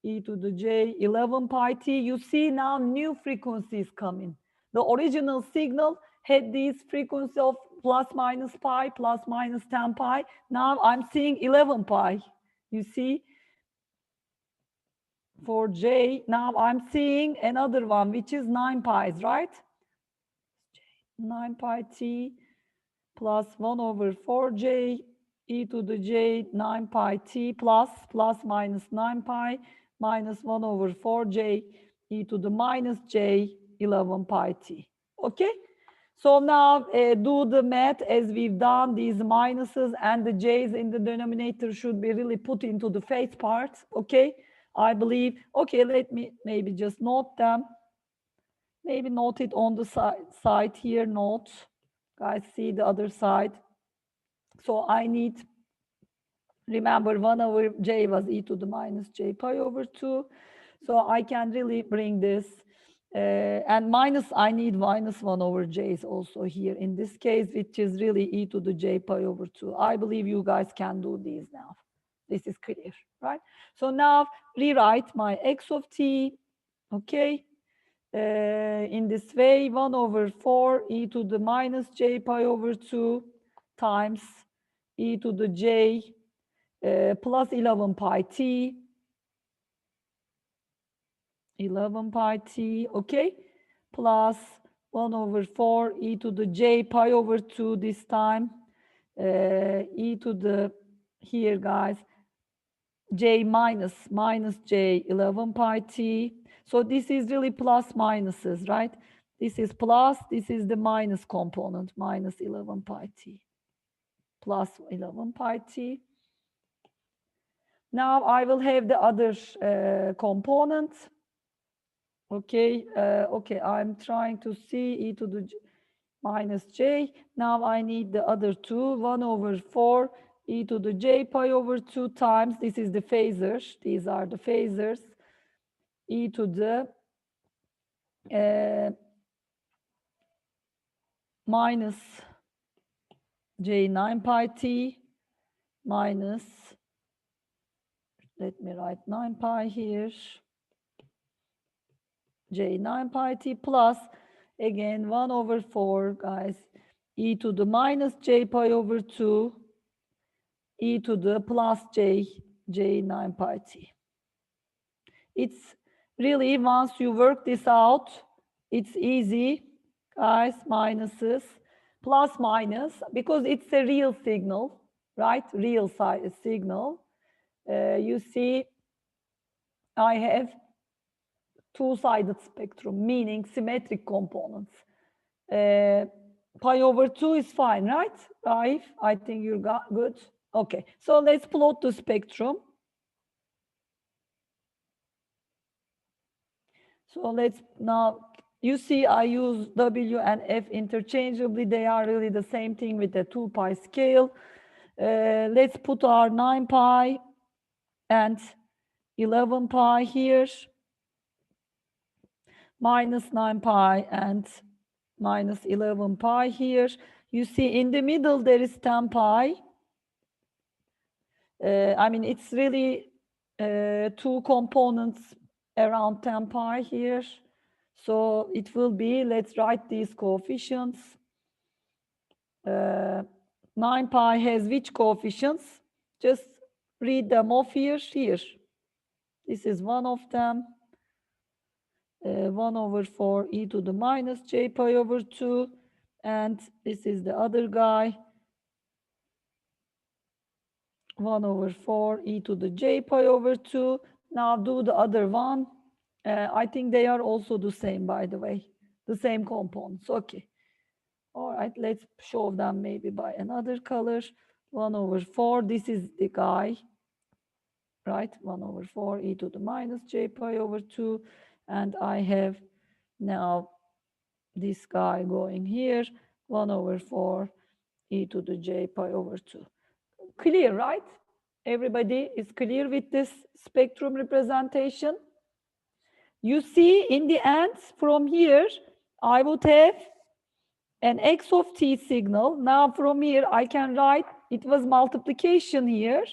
e to the j 11 pi t. You see now new frequencies coming. The original signal had these frequencies of plus minus pi, plus minus 10 pi. Now I'm seeing 11 pi. You see, for j, now I'm seeing another one, which is 9 pi's, right? 9 pi t plus 1 over 4j e to the j 9 pi t plus minus 9 pi minus 1 over 4j e to the minus j 11 pi t. Okay? So now do the math as we've done. These minuses and the j's in the denominator should be really put into the face part. Okay? I believe. Okay, let me maybe just note them. Maybe note it on the side here, note. Guys, see the other side. So I need, remember 1 over j was e to the minus j pi over 2. So I can really bring this. And minus, I need minus 1 over j's also here in this case, which is really e to the j pi over 2. I believe you guys can do these now. This is clear, right? So now rewrite my x of t, okay? In this way, 1 over 4 e to the minus j pi over 2 times e to the j plus 11 pi t, 11 pi t, okay, plus 1 over 4 e to the j pi over 2 this time, e to the, here guys, j minus j 11 pi t. So this is really plus minuses, right? This is plus, this is the minus component, minus 11 pi t, plus 11 pi t. Now I will have the other component. Okay, okay, I'm trying to see e to the minus j. Now I need the other two, 1 over 4 e to the j pi over 2 times, this is the phasors, these are the phasors, e to the minus j 9 pi t minus, let me write 9 pi here, j 9 pi t plus, again 1 over 4, guys, e to the minus j pi over 2 e to the plus j 9 pi t. It's really, once you work this out, it's easy, guys, minuses, plus minus, because it's a real signal, right? Real signal. You see, I have two-sided spectrum, meaning symmetric components. Pi over 2 is fine, right? Raif, I think you got good. Okay, so let's plot the spectrum. So let's now, you see I use W and F interchangeably. They are really the same thing with the 2 pi scale. Let's put our 9 pi and 11 pi here. Minus 9 pi and minus 11 pi here. You see in the middle there is 10 pi. I mean, it's really two components around 10 pi here. So it will be, let's write these coefficients. 9 pi has which coefficients? Just read them off here. This is one of them. 1 over 4 e to the minus j pi over 2. And this is the other guy. 1 over 4 e to the j pi over 2. Now do the other one. I think they are also the same, by the way. The same components. Okay. All right, let's show them maybe by another color. 1 over 4, this is the guy, right? 1 over 4 e to the minus j pi over 2. And I have now this guy going here, 1 over 4 e to the j pi over 2. Clear, right? Everybody is clear with this spectrum representation? You see, in the end, from here, I would have an x of t signal. Now from here, I can write, it was multiplication here,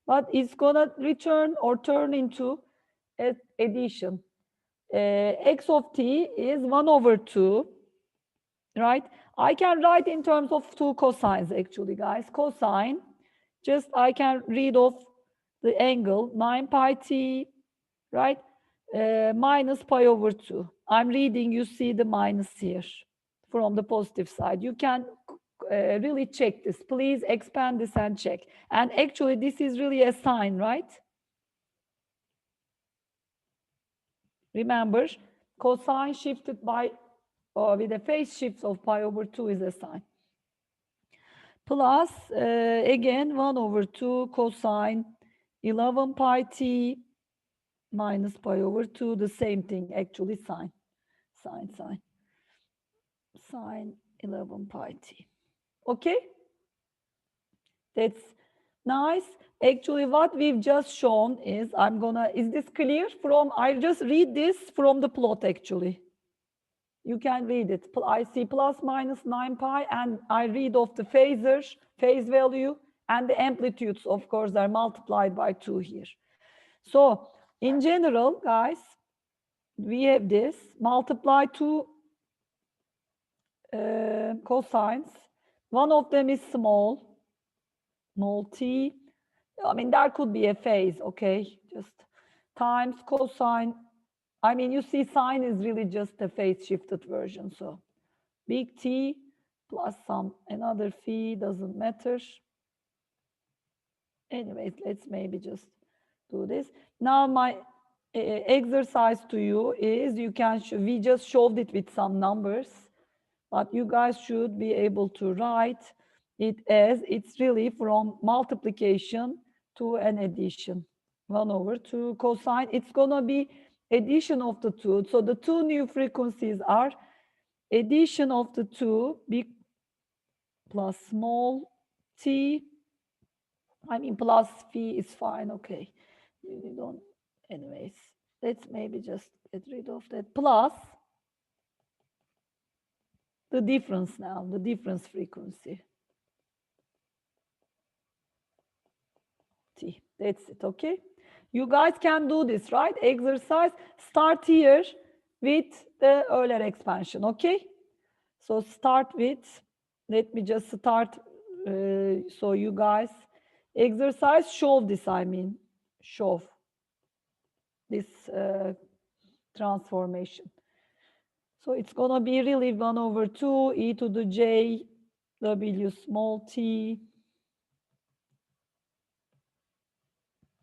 but it's gonna return or turn into addition. X of t is 1 over 2, right? I can write in terms of two cosines, actually, guys. Cosine, just I can read off the angle, 9 pi t, right? Minus pi over 2. I'm reading, you see the minus here from the positive side. You can really check this. Please expand this and check. And actually, this is really a sign, right? Remember, cosine shifted by, with a phase shift of pi over 2 is a sign. Plus, again, 1 over 2 cosine 11 pi t minus pi over 2, the same thing, actually, sine 11 pi t. Okay? That's nice. Actually, what we've just shown is, is this clear? I just read this from the plot, actually. You can read it. I see plus minus 9 pi, and I read off the phase value, and the amplitudes, of course, are multiplied by 2 here. So, in general, guys, we have this, multiply two cosines. One of them is small t. I mean, there could be a phase, okay? Just times cosine. I mean, you see, sine is really just a phase shifted version. So big T plus another phi, doesn't matter. Anyways, let's maybe just do this. Now my exercise to you is, we just showed it with some numbers, but you guys should be able to write it as, it's really from multiplication to an addition. 1 over 2 cosine, it's gonna be addition of the two. So the two new frequencies are addition of the two, big plus small t. I mean, plus phi is fine, okay. You don't, anyways, let's maybe just get rid of that. Plus the difference now, the difference frequency. T, that's it, okay? You guys can do this, right? Exercise, start here with the Euler expansion, okay? So start with, let me just start, so you guys, exercise, show this, show this transformation. So it's gonna be really 1 over 2 e to the j w small t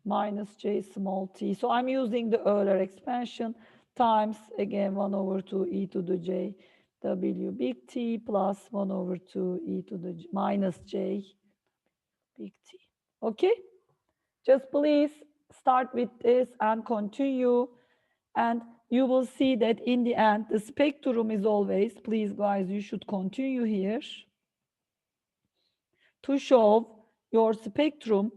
minus j small t. So I'm using the Euler expansion times, again, 1 over 2 e to the j w big T plus 1 over 2 e to the minus j big T. Okay? Just please start with this and continue, and you will see that in the end, the spectrum is always, please guys, you should continue here to show your spectrum.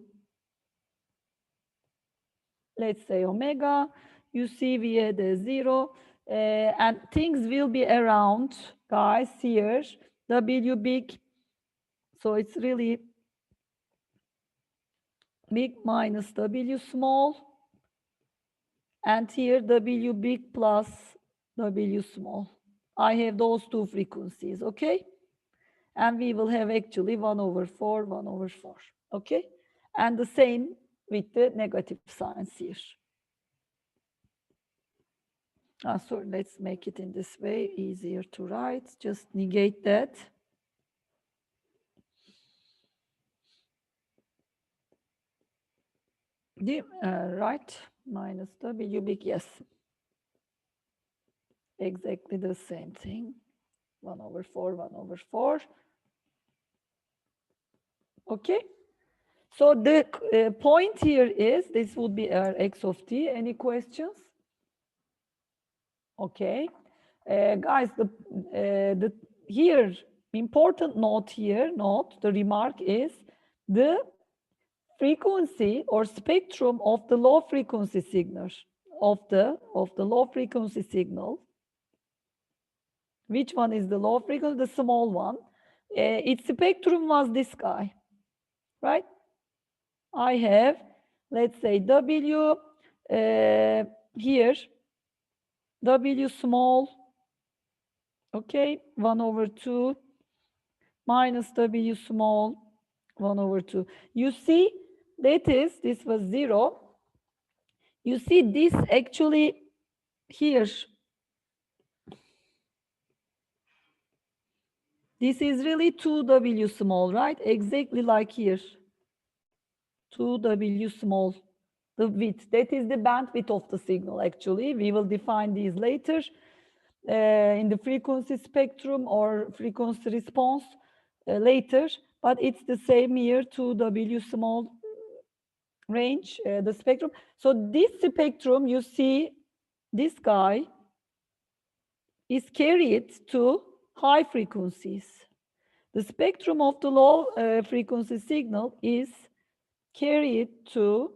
Let's say omega, you see we had a 0, and things will be around, guys, here, W big, so it's really big minus W small, And here W big plus W small. I have those two frequencies, okay? And we will have actually 1/4, 1/4, okay? And the same with the negative signs here. So let's make it in this way, easier to write. Just negate that. Right, minus W big, yes. Exactly the same thing. 1/4, 1/4. Okay. So the point here is, this would be our x of t. Any questions? Okay. Guys, the here, important note here, the remark is the frequency or spectrum of the low frequency signal, of the low frequency signal. Which one is the low frequency? The small one. Its spectrum was this guy, right? I have, let's say, W here, W small, okay, 1/2, minus W small, 1/2. You see, this was 0. You see this actually here. This is really 2W small, right? Exactly like here. 2W small, the width. That is the bandwidth of the signal, actually. We will define these later in the frequency spectrum or frequency response later. But it's the same here, 2W small range, the spectrum. So this spectrum, you see, this guy is carried to high frequencies. The spectrum of the low frequency signal is carried to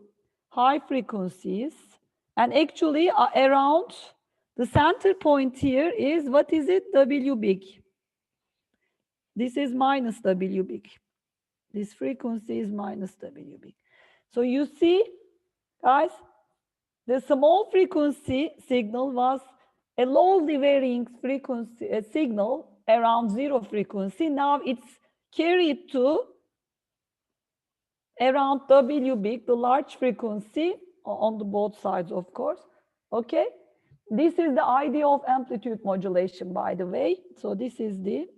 high frequencies. And actually around the center point here is, what is it? W big. This is minus W big. This frequency is minus W big. So you see, guys, the small frequency signal was a lowly varying frequency signal around 0 frequency. Now it's carried to around W big, the large frequency on the both sides, of course. Okay. This is the idea of amplitude modulation, by the way. So this is the,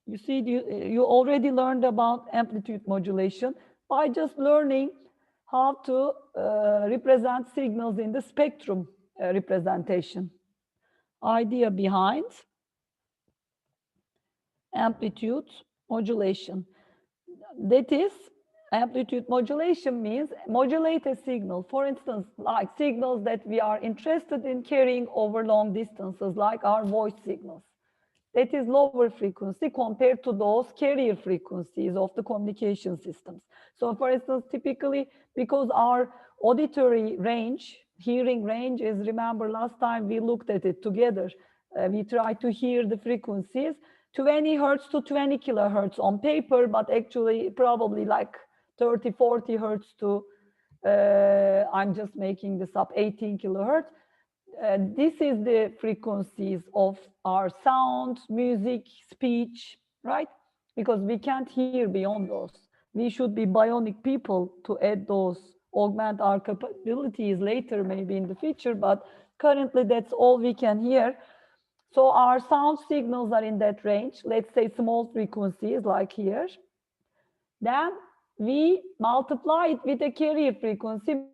you see, you already learned about amplitude modulation by just learning how to represent signals in the spectrum representation. Idea behind amplitude modulation. That is, amplitude modulation means modulate a signal. For instance, like signals that we are interested in carrying over long distances, like our voice signals. That is lower frequency compared to those carrier frequencies of the communication systems. So for instance, typically, because our auditory range, hearing range is, remember last time we looked at it together, we try to hear the frequencies, 20 hertz to 20 kilohertz on paper, but actually probably like 30, 40 hertz to, I'm just making this up, 18 kilohertz. This is the frequencies of our sound, music, speech, right? Because we can't hear beyond those. We should be bionic people to add those, augment our capabilities later, maybe in the future, but currently that's all we can hear. So our sound signals are in that range, let's say small frequencies like here. Then we multiply it with a carrier frequency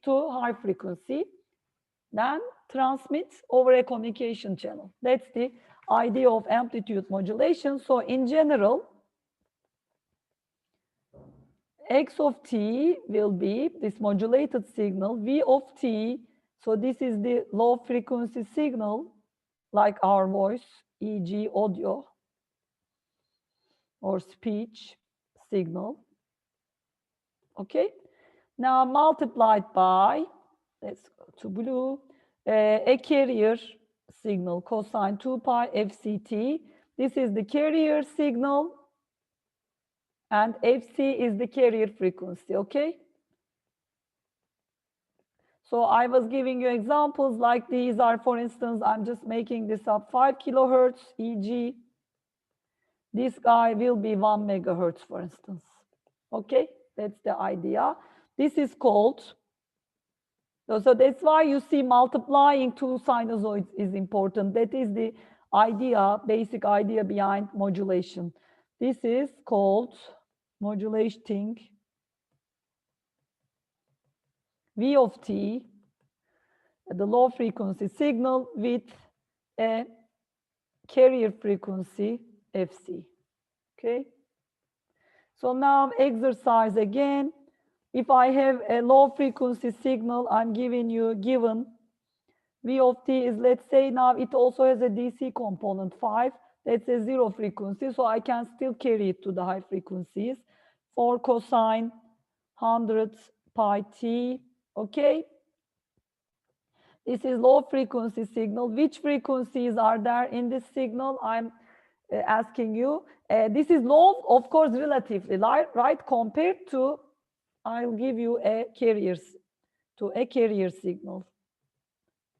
to high frequency, then transmit over a communication channel. That's the idea of amplitude modulation. So in general, x of t will be this modulated signal, v of t. So this is the low frequency signal, like our voice, e.g. audio or speech signal. Okay. Now multiplied by, let's go to blue, a carrier signal cosine 2 pi fct. This is the carrier signal. And FC is the carrier frequency, okay? So I was giving you examples like these are, for instance, I'm just making this up, 5 kilohertz, e.g. This guy will be 1 megahertz, for instance. Okay, that's the idea. This is called, so that's why you see multiplying two sinusoids is important. That is the idea, basic idea behind modulation. This is called modulating V of t, the low frequency signal with a carrier frequency Fc. Okay. So now exercise again. If I have a low frequency signal, I'm giving you given V of t is, let's say now it also has a DC component 5. That's a 0 frequency. So I can still carry it to the high frequencies. 4 cosine 100 pi t. Okay. This is low frequency signal. Which frequencies are there in this signal? I'm asking you. This is low, of course, relatively, right? Compared to, I'll give you a carrier signal.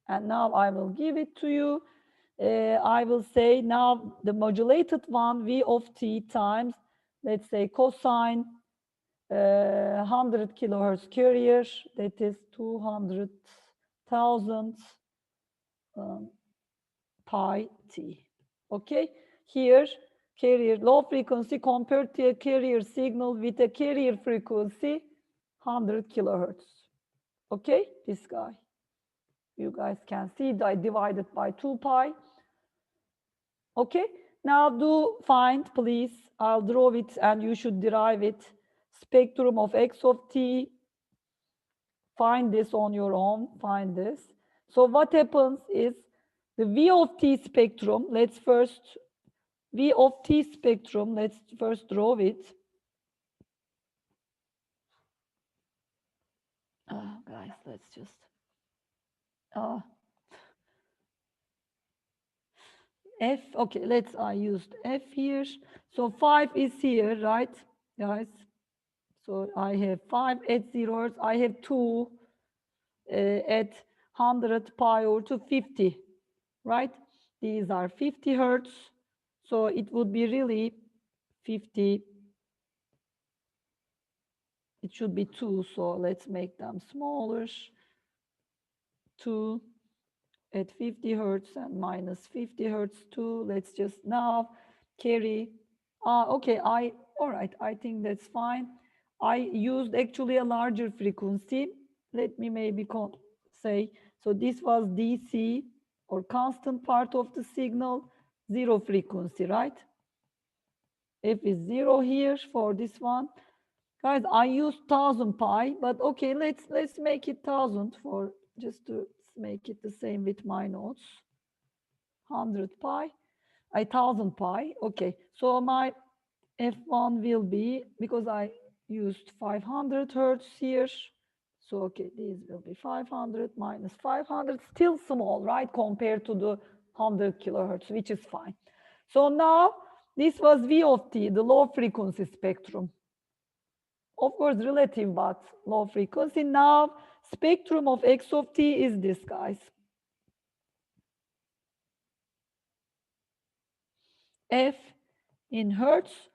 And now I will give it to you. I will say now the modulated one, V of t times, let's say cosine 100 kilohertz carrier, that is 200,000 pi t. Okay, here carrier low frequency compared to a carrier signal with a carrier frequency 100 kilohertz. Okay, this guy. You guys can see I divided by 2 pi. Okay, now do find, please. I'll draw it and you should derive it. Spectrum of x of t. Find this on your own. Find this. So what happens is the V of t spectrum. Let's first V of t spectrum. Let's first draw it. Guys, let's just. F, okay, I used F here. So 5 is here, right, guys? So I have 5 at 0 hertz. I have 2 at 100 pi over to 50, right? These are 50 hertz. So it would be really 50. It should be 2. So let's make them smaller. 2 at 50 hertz and minus 50 hertz 2. Let's just now carry. Okay, all right, I think that's fine. I used actually a larger frequency. Let me maybe say, so this was DC or constant part of the signal, 0 frequency, right? F is 0 here for this one. Guys, I used 1000 pi, but okay, let's make it 1000 for just to make it the same with my notes. 100 pi, 1000 pi. Okay, so my F1 will be, because I used 500 hertz here. So, okay, these will be 500 minus 500, still small, right? Compared to the 100 kilohertz, which is fine. So now this was V of t, the low frequency spectrum. Of course, relative, but low frequency. Now, spectrum of x of t is this, guys. F in hertz.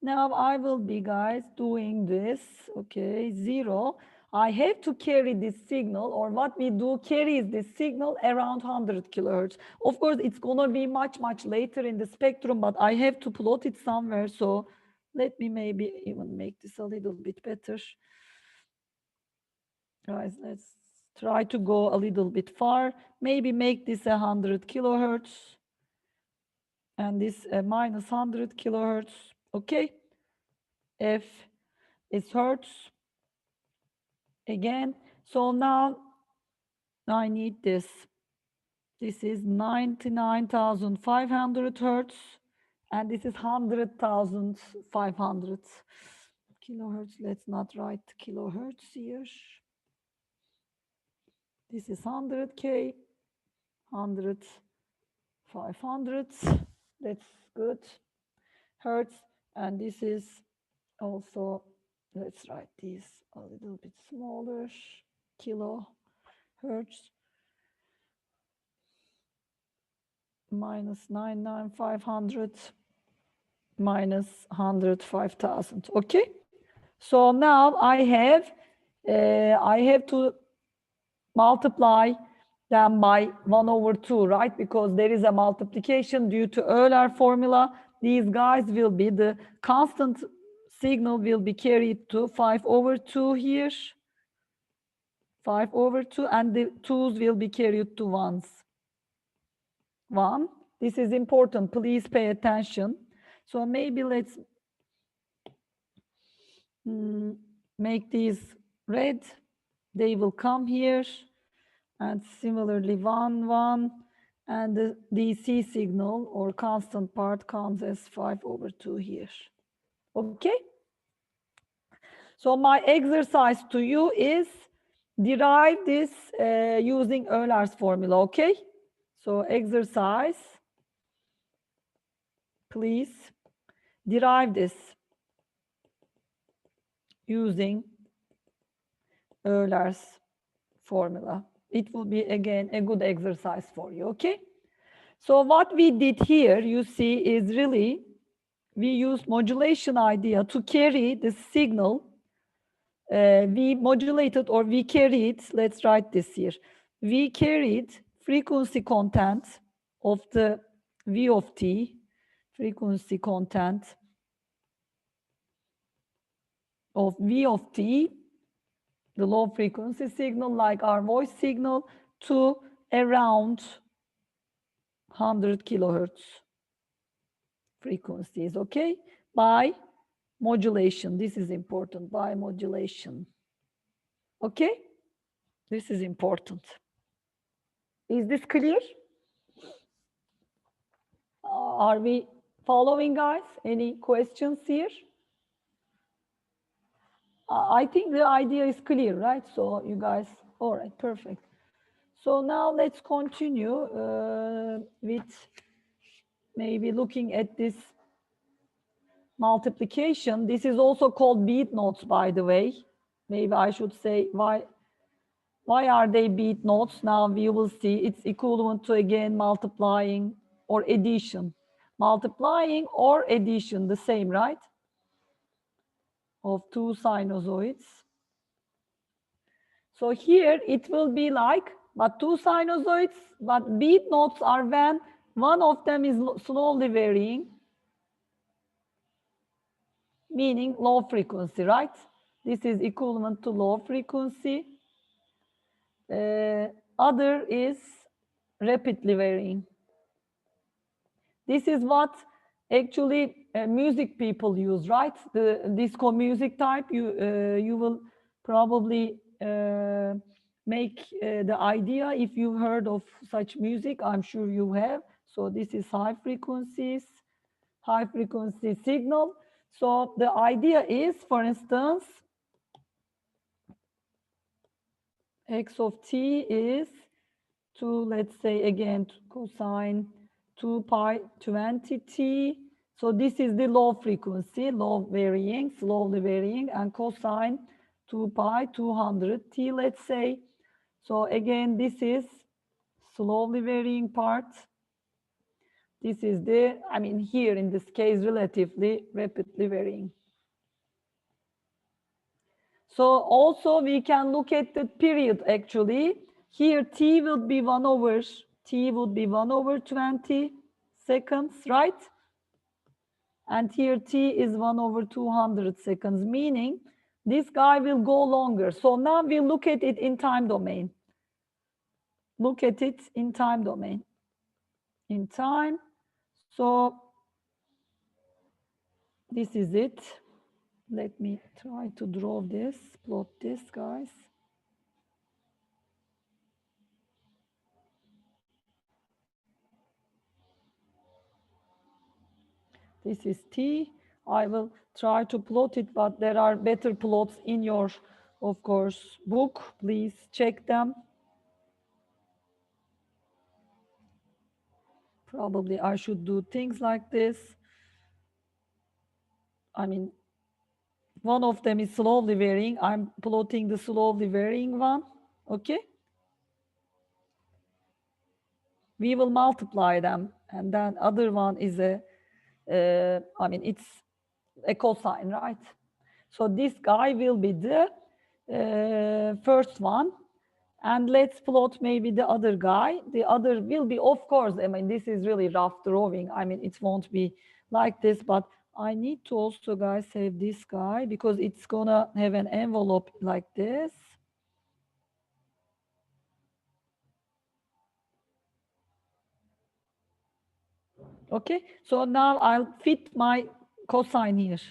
Now I will be, guys, doing this. Okay, 0. I have to carry this signal, or what we do carries this signal around 100 kilohertz. Of course, it's going to be much, much later in the spectrum, but I have to plot it somewhere. So let me maybe even make this a little bit better. Guys, let's try to go a little bit far. Maybe make this 100 kilohertz. And this minus 100 kilohertz. Okay. F is hertz. Again. So now I need this. This is 99,500 hertz. And this is 100,500 kilohertz. Let's not write kilohertz here. This is 100K, 100, 500. That's good. Hertz. And this is Also, let's write these a little bit smaller. Kilohertz minus 99,500 minus 105,000. Okay. So now I have to multiply them by 1/2, right? Because there is a multiplication due to Euler formula. These guys will be the constant signal will be carried to 5/2 here. 5/2, and the 2's will be carried to 1's. 1. This is important. Please pay attention. So maybe let's make these red. They will come here. And similarly 1, 1. And the DC signal or constant part comes as 5/2 here. Okay? So my exercise to you is derive this using Euler's formula, okay? So exercise, please derive this using Euler's formula. It will be again a good exercise for you, okay? So what we did here, you see, is really we used modulation idea to carry the signal. We modulated or we carried, let's write this here. We carried frequency content of the V of t, frequency content of V of t, the low frequency signal like our voice signal, to around 100 kilohertz frequencies, okay? By modulation, this is important, by modulation. Okay? This is important. Is this clear? Are we following, guys? Any questions here? I think the idea is clear, right? So you guys, all right, perfect. So now let's continue with maybe looking at this multiplication. This is also called beat notes, by the way. Maybe I should say why are they beat notes? Now we will see it's equivalent to again multiplying or addition. Multiplying or addition, the same, right? Of two sinusoids. So here it will be like, but two sinusoids, but beat notes are when one of them is slowly varying, meaning low frequency, right? This is equivalent to low frequency. Other is rapidly varying. This is what actually music people use, right? The disco music type, you will probably make the idea if you heard of such music. I'm sure you have. So this is high frequencies, high frequency signal. So the idea is, for instance, x of t is to, let's say again, cosine 2 pi 20t. So this is the low frequency, low varying, slowly varying, and cosine 2 pi 200t, let's say. So again, this is slowly varying part. This is the, I mean, here in this case, relatively rapidly varying. So also we can look at the period actually. Here t will be 1/20 seconds, right? And here t is 1/200 seconds, meaning this guy will go longer. So now we look at it in time domain. Look at it in time domain. In time. So this is it. Let me try to draw this, plot this, guys. This is t. I will try to plot it, but there are better plots in your, of course, book. Please check them. Probably I should do things like this. I mean, One of them is slowly varying. I'm plotting the slowly varying one. Okay. We will multiply them. And then other one is I mean, it's a cosine, right? So this guy will be the first one. And let's plot maybe the other guy. The other will be, of course, I mean, this is really rough drawing. I mean, it won't be like this, but I need to also, guys, save this guy because it's gonna have an envelope like this. Okay, so now I'll fit my cosine here.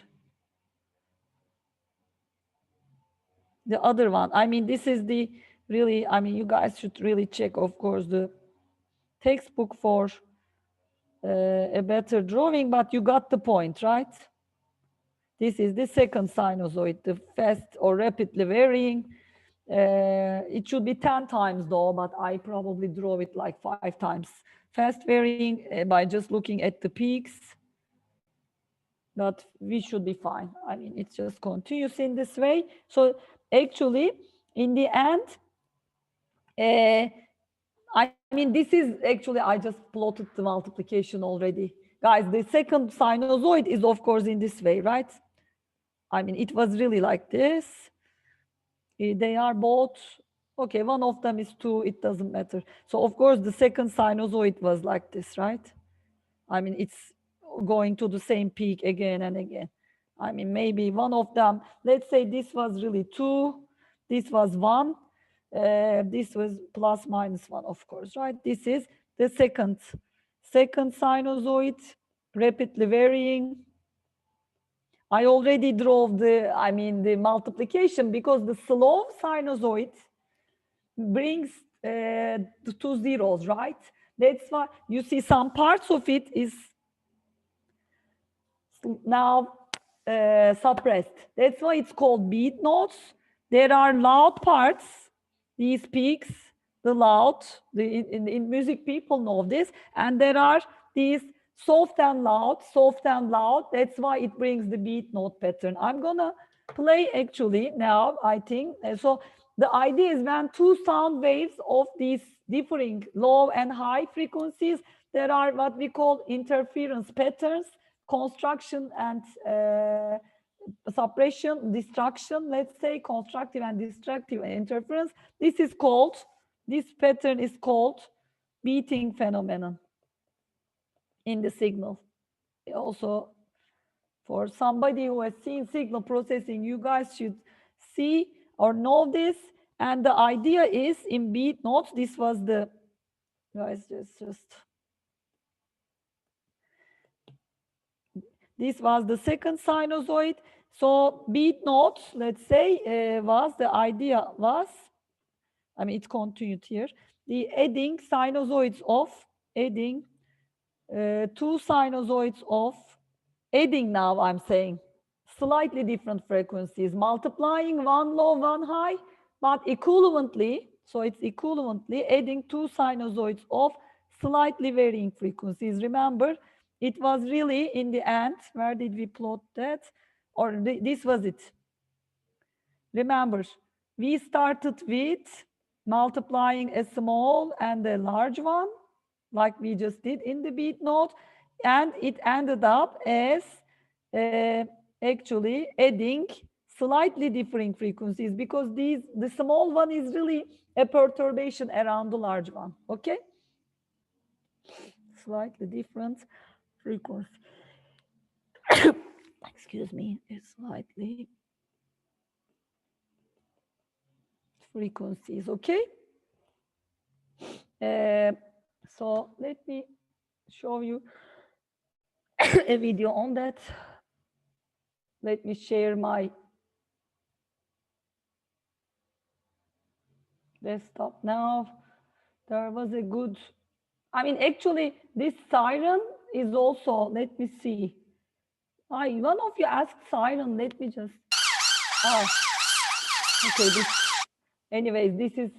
The other one, I mean, this is the really, I mean, you guys should really check, of course, the textbook for a better drawing, but you got the point, right? This is the second sinusoid, the fast or rapidly varying. It should be 10 times though, but I probably draw it like 5 times. Fast varying by just looking at the peaks. But we should be fine. I mean, it just continues in this way. So actually, in the end, I mean, this is actually, I just plotted the multiplication already. Guys, the second sinusoid is, of course, in this way, right? I mean, it was really like this. They are both, okay, one of them is 2, it doesn't matter. So, of course, the second sinusoid was like this, right? I mean, it's going to the same peak again and again. I mean, maybe one of them, let's say this was really 2, this was 1, this was plus minus 1, of course, right? This is the second sinusoid, rapidly varying. I already drove the multiplication because the slow sinusoid brings the 2 zeros, right? That's why you see some parts of it is now suppressed. That's why it's called beat notes. There are loud parts, these peaks, the loud, in music people know this, and there are these soft and loud. That's why it brings the beat note pattern. I'm gonna play actually now, I think. So the idea is when 2 sound waves of these differing low and high frequencies, there are what we call interference patterns, construction and suppression, destruction, let's say, constructive and destructive interference. This pattern is called beating phenomenon in the signal. Also, for somebody who has seen signal processing, you guys should see or know this. And the idea is in beat notes, this was the, guys, just this was the second sinusoid. So beat notes, let's say, the idea was, I mean, it continued here, the adding sinusoids of, adding 2 sinusoids of, adding now I'm saying, slightly different frequencies, multiplying one low, one high, but equivalently, so it's equivalently adding 2 sinusoids of slightly varying frequencies. Remember, it was really in the end, where did we plot that? Or this was it. Remember, we started with multiplying a small and a large one, like we just did in the beat note, and it ended up as actually adding slightly differing frequencies, because the small one is really a perturbation around the large one, okay? Slightly different frequency. Excuse me, it's slightly frequencies, okay? So let me show you a video on that. Let me share my desktop now. There was a good, I mean, actually, this siren is also, let me see. One of you asked siren, let me just, okay, anyways, this is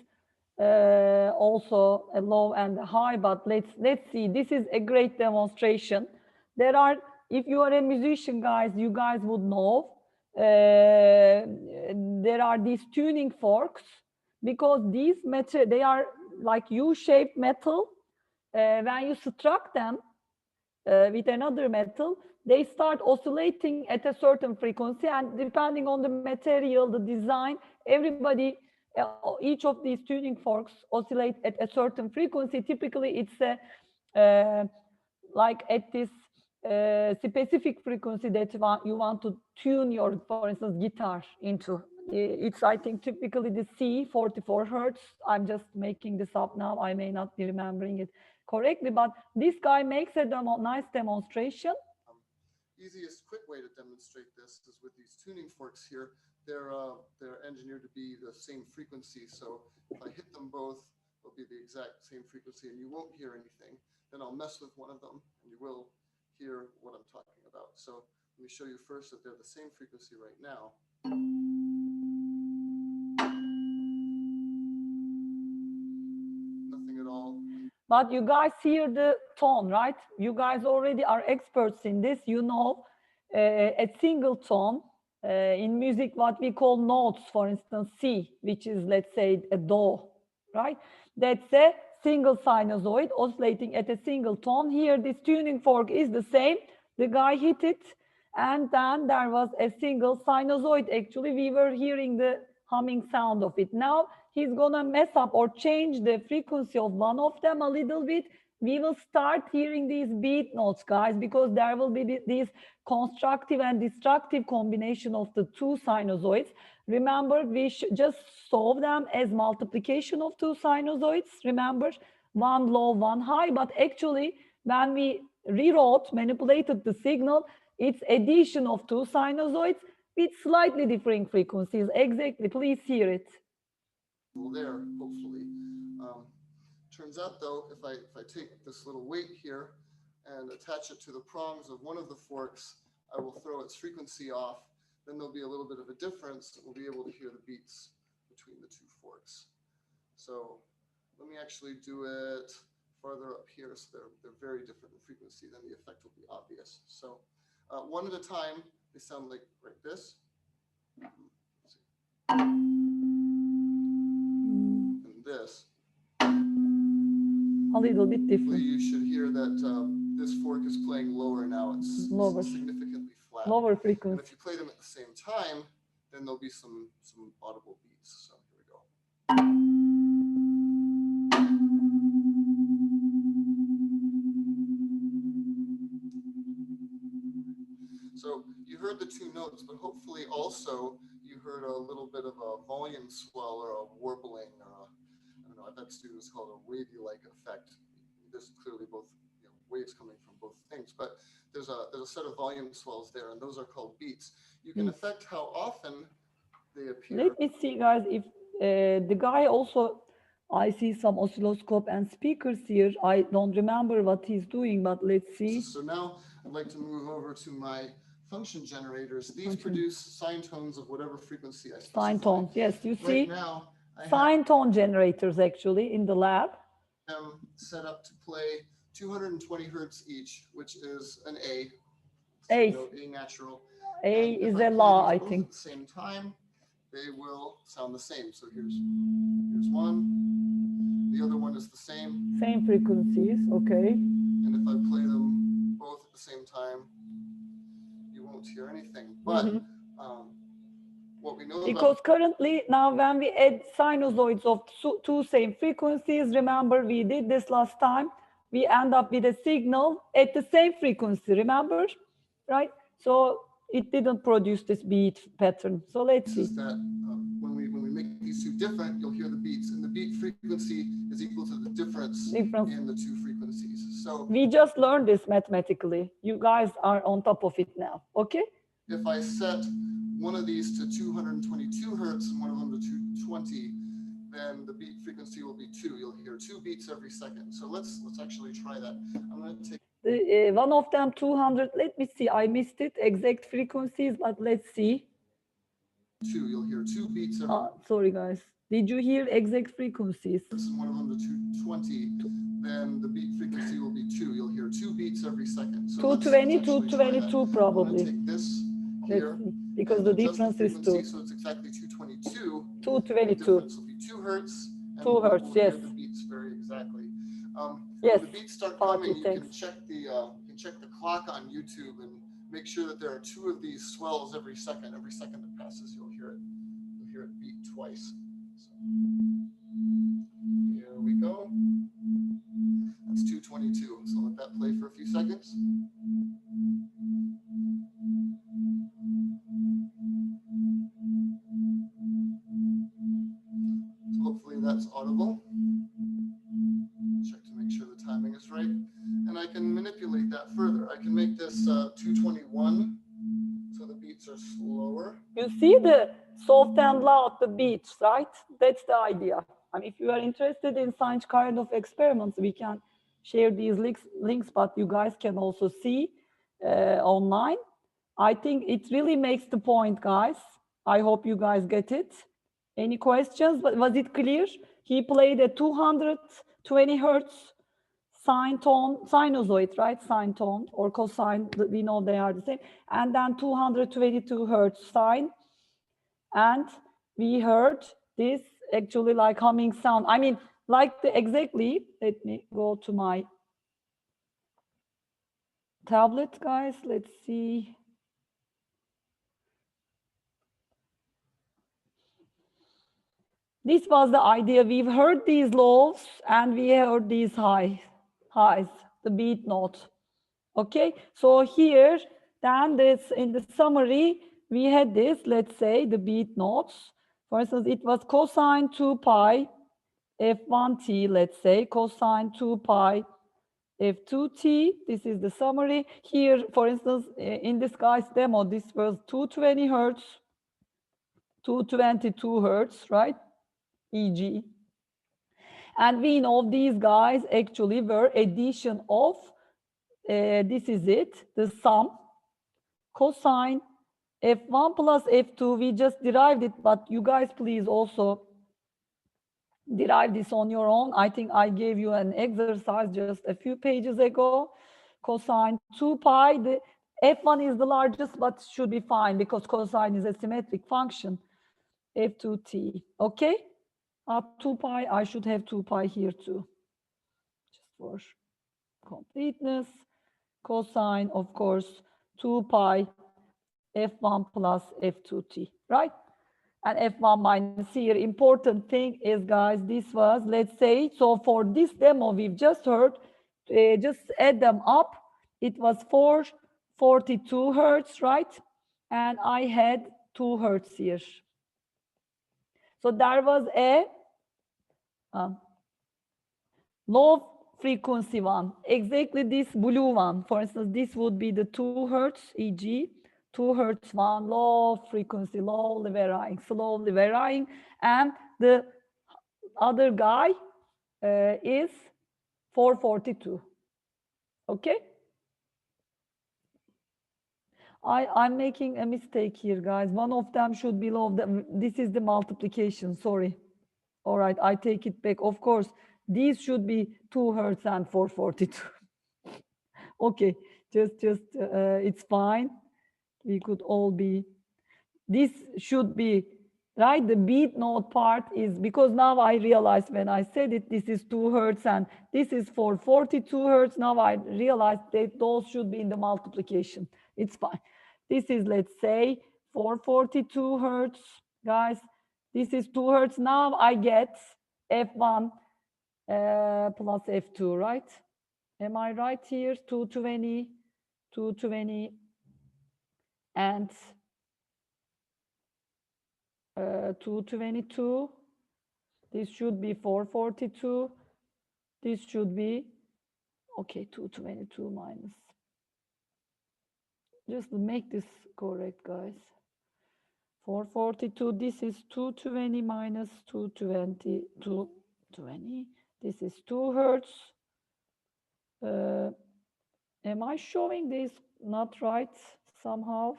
also a low and a high, but let's see. This is a great demonstration. There are, if you are a musician, guys, you guys would know there are these tuning forks, because these metal, they are like U-shaped metal. When you struck them with another metal, they start oscillating at a certain frequency, and depending on the material, the design, everybody, each of these tuning forks oscillate at a certain frequency. Typically, it's like at this specific frequency that you want to tune your, for instance, guitar into. It's, I think, typically the C, 44 hertz. I'm just making this up now. I may not be remembering it correctly, but this guy makes a nice demonstration. Easiest quick way to demonstrate this is with these tuning forks here. They're engineered to be the same frequency. So if I hit them both, they'll be the exact same frequency, and you won't hear anything. Then I'll mess with one of them, and you will hear what I'm talking about. So let me show you first that they're the same frequency right now. Nothing at all. But you guys hear the tone, right? You guys already are experts in this. You know, a single tone in music, what we call notes, for instance, C, which is, let's say, a do, right? That's a single sinusoid oscillating at a single tone. Here, this tuning fork is the same. The guy hit it, and then there was a single sinusoid. Actually, we were hearing the humming sound of it. Now, he's gonna mess up or change the frequency of one of them a little bit. We will start hearing these beat notes, guys, because there will be this constructive and destructive combination of the two sinusoids. Remember, we just saw them as multiplication of two sinusoids. Remember, one low, one high, but actually, when we rewrote, manipulated the signal, it's addition of two sinusoids with slightly differing frequencies. Exactly, please hear it. There, hopefully. Turns out though, if I take this little weight here and attach it to the prongs of one of the forks, I will throw its frequency off. Then there'll be a little bit of a difference. We'll be able to hear the beats between the two forks. So let me actually do it farther up here, so they're very different in frequency. Then the effect will be obvious. So one at a time, they sound like this. And this. A little bit different. Well, you should hear that this fork is playing lower now. It's lower, significantly flat. Lower frequency. And if you play them at the same time, then there'll be some audible beats. So here we go. So you heard the two notes, but hopefully also you heard a little bit of a volume swell or a warbling, or I don't know, I've had students call it a wavy-like effect. There's clearly both waves coming from both things, but there's a set of volume swells there, and those are called beats. You can affect how often they appear. Let me see, guys, if the guy also, I see some oscilloscope and speakers here. I don't remember what he's doing, but let's see. So now I'd like to move over to my function generators. These produce sine tones of whatever frequency I specify. Sine tones, yes, you see. Right now, sine tone generators actually in the lab. I'm set up to play 220 hertz each, which is an A. A. So A natural. A is a law, I think. At the same time, they will sound the same. So here's one. The other one is the same. Same frequencies, okay. And if I play them both at the same time, you won't hear anything. But what we know because currently now when we add sinusoids of two same frequencies, remember we did this last time, we end up with a signal at the same frequency, remember? Right? So it didn't produce this beat pattern. So let's see. That, when we make these two different, you'll hear the beats, and the beat frequency is equal to the difference in the two frequencies. So we just learned this mathematically. You guys are on top of it now, okay? If I set one of these to 222 hertz and one of them to 220, then the beat frequency will be 2. You'll hear 2 beats every second. So let's actually try that. I'm going to take one of them 200. Let me see. I missed it. Exact frequencies, but let's see. 2. You'll hear 2 beats every. Sorry, guys. Did you hear exact frequencies? And one of them to 220. Then the beat frequency will be 2. You'll hear 2 beats every second. So 220, 222 probably. I'm going to take this here because and the adjust difference is frequency 2. so it's exactly 222. The 222. difference will be 2 hertz. And 2 hertz, we'll yes. hear the beats very exactly. Yes. When the beats start Fatih, coming, you thanks. can check the clock on YouTube and make sure that there are 2 of these swells every second. Every second that passes, you'll hear it beat twice. So, here we go. That's 222. So let that play for a few seconds. So hopefully that's audible. Check to make sure the timing is right. And I can manipulate that further. I can make this 221 so the beats are slower. You see the soft and loud, the beats, right? That's the idea. I mean, if you are interested in such kind of experiments, we can share these links, but you guys can also see online. I think it really makes the point, guys. I hope you guys get it. Any questions? But was it clear? He played a 220 hertz sine tone, sinusoid, right? Sine tone or cosine, we know they are the same. And then 222 hertz sine. And we heard this actually like humming sound. I mean, like the exactly, let me go to my tablet, guys. Let's see. This was the idea. We've heard these lows and we heard these highs, the beat note. Okay, so here, then this in the summary, we had this, let's say, the beat notes. For instance, it was cosine 2 pi f1t, let's say, cosine 2 pi f2t. This is the summary. Here, for instance, in this guy's demo, this was 220 hertz, 222 hertz, right? e.g. And we know these guys actually were addition of, this is it, the sum, cosine f1 plus f2, we just derived it, but you guys please also derive this on your own. I think I gave you an exercise just a few pages ago. Cosine 2 pi, the f1 is the largest, but should be fine because cosine is a symmetric function, f2t, okay? 2 pi, I should have 2 pi here too, just for completeness. Cosine, of course, 2 pi f1 plus f2t, right? And f1 minus here, important thing is, guys, this was, let's say, so for this demo we've just heard, just add them up. It was 442 hertz, right? And I had 2 hertz here. So there was a low frequency one, exactly this blue one. For instance, this would be the 2 hertz, e.g. 2 hertz one, low frequency, slowly varying. And the other guy is 442. Okay? I'm making a mistake here, guys. One of them should be low. This is the multiplication, sorry. All right, I take it back. Of course, these should be 2 hertz and 442. Okay, just it's fine. We could all be, this should be, right? The beat note part is, because now I realized when I said it, this is 2 hertz and this is 442 hertz. Now I realized that those should be in the multiplication. It's fine. This is, let's say, 442 hertz, guys. This is 2 hertz. Now I get f1 plus f2, right? Am I right here? 220, 220, and 222. This should be 442. This should be, okay, 222 minus. Just to make this correct, guys. 442, this is 220 minus 220, 220. This is 2 hertz. Am I showing this not right somehow?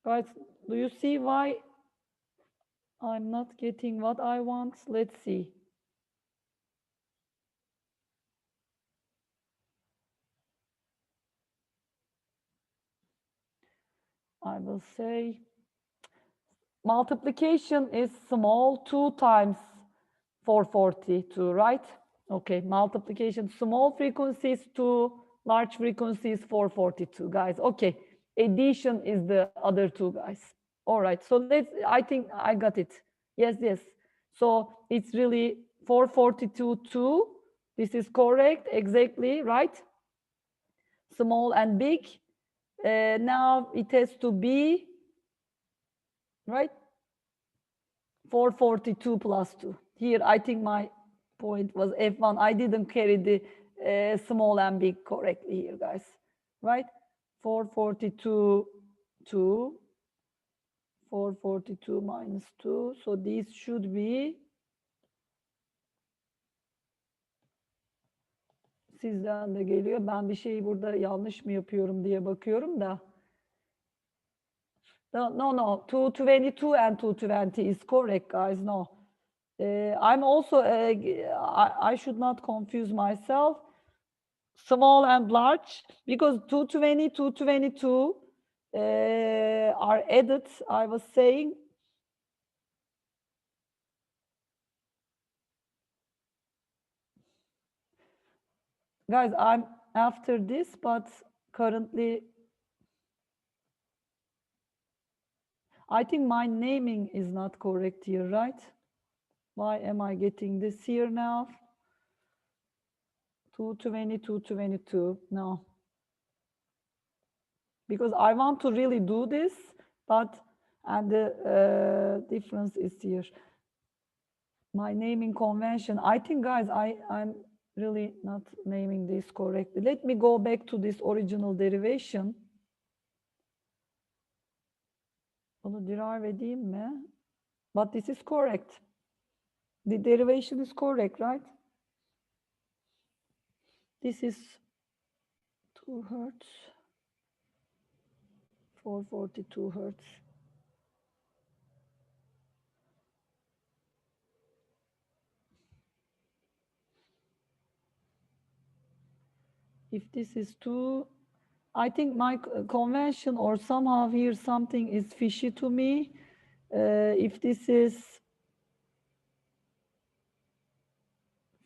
Guys, do you see why I'm not getting what I want? Let's see. I will say multiplication is small 2 times 442, right? Okay, multiplication, small frequencies to large frequencies 442, guys. Okay, addition is the other two, guys. All right, so I think I got it. Yes, yes. So it's really 442, 2. This is correct, exactly, right? Small and big. Now it has to be, right? 442 plus 2. Here, I think my point was F1. I didn't carry the small and big correctly here, guys. Right? 442, 2. 442 minus 2. So these should be, sizden de geliyor. Ben bir şeyi burada yanlış mı yapıyorum diye bakıyorum da. No. 222 and 220 is correct, guys. No. I'm also, I should not confuse myself. Small and large, because 220, 222 are added, I was saying. Guys, I'm after this, but currently, I think my naming is not correct here, right? Why am I getting this here now? 220, 222, no. Because I want to really do this, but, and the difference is here. My naming convention, I think, guys, I'm really not naming this correctly. Let me go back to this original derivation. Bunu derive edeyim mi? But this is correct. The derivation is correct, right? This is 2 hertz, 442 hertz. If this is 2, I think my convention or somehow here something is fishy to me. If this is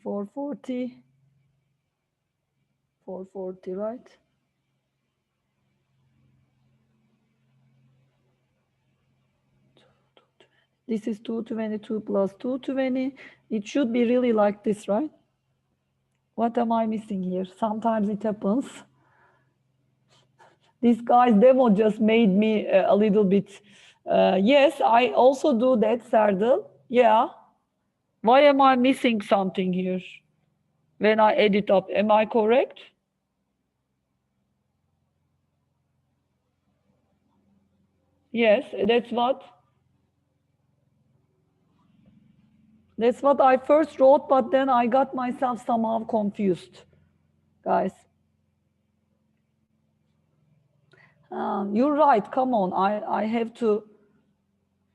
440, 440, right? This is 222 plus 220. It should be really like this, right? What am I missing here? Sometimes it happens. This guy's demo just made me a little bit. Yes, I also do that, Serdal. Yeah. Why am I missing something here? When I add it up, am I correct? Yes, that's what I first wrote, but then I got myself somehow confused, guys. You're right. Come on, I have to.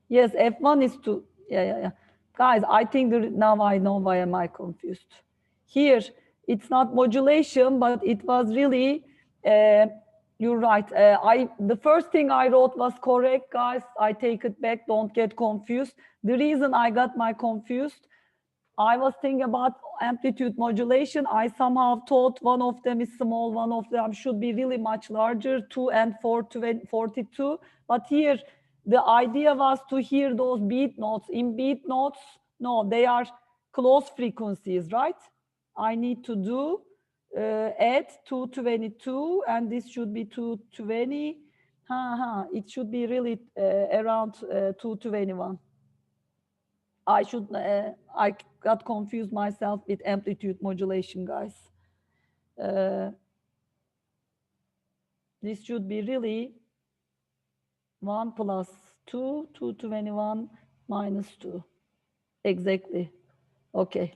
Yes, F1 is to, yeah. Guys, I think now I know why am I confused. Here, it's not modulation, but it was really, you're right. The first thing I wrote was correct, guys. I take it back, don't get confused. The reason I got my confused, I was thinking about amplitude modulation. I somehow thought one of them is small, one of them should be really much larger, 2 and 442. But here, the idea was to hear those beat notes. In beat notes, no, they are close frequencies, right? I need to do add 222, and this should be 220. It should be really around 221. I got confused myself with amplitude modulation, guys. This should be really 1 plus 2, 221 minus 2. Exactly. Okay.